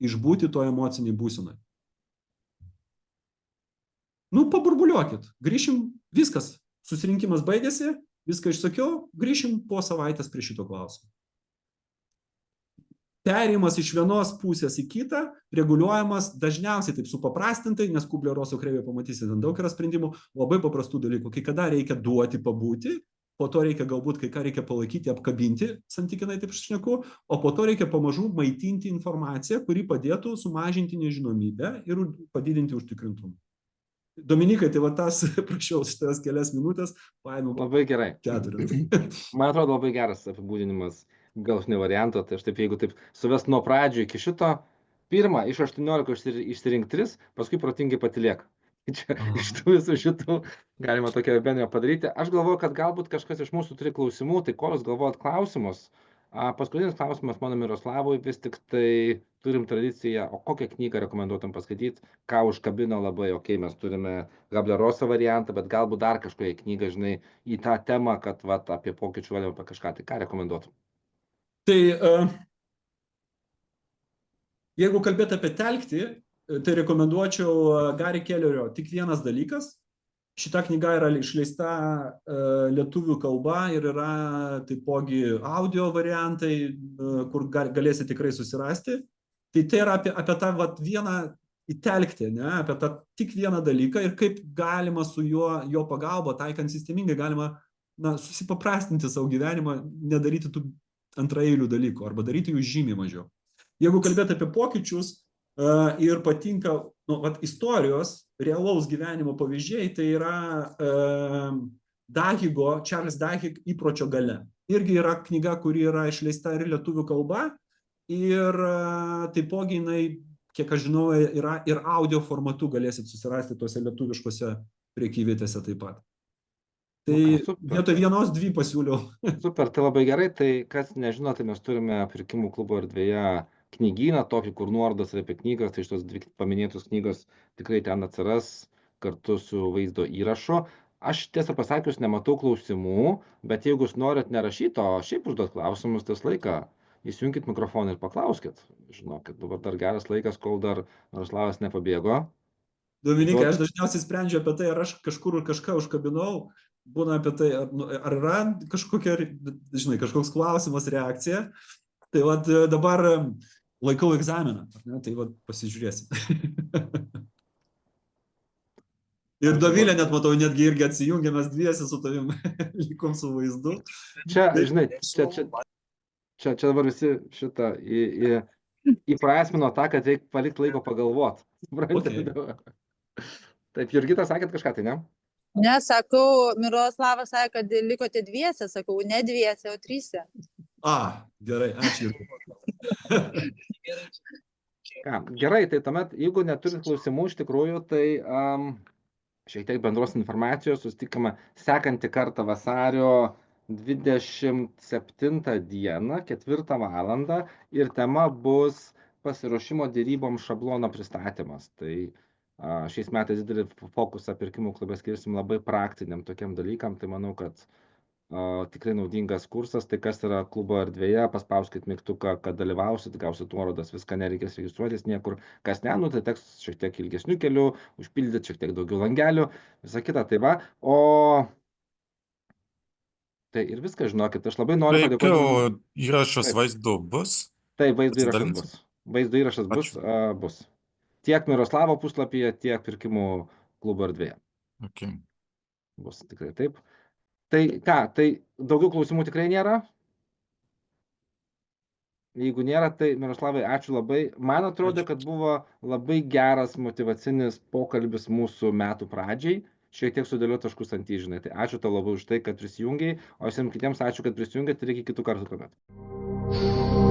išbūti to emocinį būseną. Nu, paburbuliuokit, grįšim, viskas, susirinkimas baigėsi, viską išsakiau, grįšim po savaitės prie šito klausimo. Perėjimas iš vienos pusės į kitą, reguliuojamas dažniausiai taip supaprastintai, nes Kubler-Rosso kreivėje pamatysite, ten daug yra sprendimų, labai paprastų dalykų. Kai kada reikia duoti pabūti, po to reikia galbūt kai ką reikia palaikyti, apkabinti, santykinai taip šneku, o po to reikia pamažu maitinti informaciją, kuri padėtų sumažinti nežinomybę ir padidinti užtikrintumą. Dominikai, tai va tas, prašiau, šitas kelias minutės, paėmiau. Labai gerai. 4. Man atrodo labai geras apibūdinimas galutinio varianto, tai aš taip, jeigu taip suvest nuo pradžių iki šito, pirmą iš 18 išsirink 3, paskui protingai patiliek. Čia iš tų visų šitų galima tokią bendrą padaryti. Aš galvoju, kad galbūt kažkas iš mūsų turi klausimų, tai kol jūs galvojat klausimus. Paskutinis klausimas mano Miroslavui, vis tik tai turim tradiciją, o kokią knygą rekomenduotum paskaityti, ką užkabino labai, mes turime Kubler-Rosso variantą, bet galbūt dar kažkokią knygą, žinai, į tą temą, kad vat, apie pokyčių valdymą, apie kažką, tai ką rekomenduotum? Tai jeigu kalbėt apie telkti, tai rekomenduočiau Gary Kellerio Tik vienas dalykas. Šita knyga yra išleista lietuvių kalba ir yra taipogi audio variantai, kur galėsite tikrai susirasti. Tai yra apie tą vieną įtelkti, apie tą tik vieną dalyką ir kaip galima su jo pagalba, taikant sistemingai, galima susipaprastinti savo gyvenimą, nedaryti tų antraeilių dalykų arba daryti jų žymiai mažiau. Jeigu kalbėti apie pokyčius ir patinka istorijos, realaus gyvenimo pavyzdžiai, tai yra Charles Duhigg Įpročio galia. Irgi yra knyga, kuri yra išleista ir lietuvių kalba, ir taipogi jinai, kiek aš žinau, yra ir audio formatu galėsit susirasti tuose lietuviškose prekyvietėse taip pat. Tai vietoj vienos 2 pasiūliau. Super, tai labai gerai. Tai kas nežino, tai mes turime Pirkimų klubo erdvėje knygyną, tokį, kur nuorodos yra apie knygas, tai šitos 2 paminėtos knygos tikrai ten atsiras kartu su vaizdo įrašu. Aš tiesą pasakius nematau klausimų, bet jeigu jūs norit nerašyti, o šiaip užduot klausimus, tas laiką įsijunkit mikrofoną ir paklauskit. Žinokit, dabar dar geras laikas, kol dar Miroslavas nepabėgo. Dominikai, aš dažniausiai sprendžiu apie tai, ar aš kažkur kažką užkabinau, būna apie tai, ar yra kažkokia, žinai, kažkoks klausimas, reakcija. Tai vat dabar laikau egzaminą, tai vat pasižiūrėsim. Ir Dovilė net matau, netgi irgi atsijungė, mes dviesi su tavim likom su vaizdu. Čia, žinai, čia dabar visi šitą įprasmino tą, kad reikia palikti laiko pagalvoti. Taip, Jurgita, sakėt kažką, tai ne? Ne, sakau, Miroslavas sakė, kad likote dviese, sakau, ne dviese, o 3. Gerai, ačiū. Gerai, tai tuomet, jeigu neturit klausimų, iš tikrųjų, tai šiek tiek bendros informacijos, susitikime sekantį kartą vasario 27 dieną, 4 valandą, ir tema bus pasiruošimo derybom šablono pristatymas. Tai šiais metais didelį fokusą Pirkimų klube skirsim labai praktiniam tokiam dalykam, tai manau, kad tikrai naudingas kursas. Tai kas yra klubo erdvėje, paspauskit mygtuką, kad dalyvausit, gausit nuorodas, viską nereikės registruotis niekur, kas ne, tai teks šiek tiek ilgesnių kelių, užpildyti šiek tiek daugiau langelių, visą kitą, tai va. Tai ir viską, žinokit, aš labai noriu padėkoti. Įrašas vaizdu bus? Taip, vaizdo įrašas bus. Vaizdo įrašas bus. Tiek Miroslavo puslapyje, tiek Pirkimų klubo erdvėje. Okay. Bus tikrai taip. Tai ką, tai daugiau klausimų tikrai nėra? Jeigu nėra, tai Miroslavai, ačiū labai. Man atrodo, Ačiū. kad buvo labai geras motyvacinis pokalbis mūsų metų pradžiai. Šiek tiek sudėlioti taškus ant i, žinai. Tai ačiū tau labai už tai, kad prisijungiai, o visiems kitiems ačiū, kad prisijungėt ir iki kitų kartų tuomet.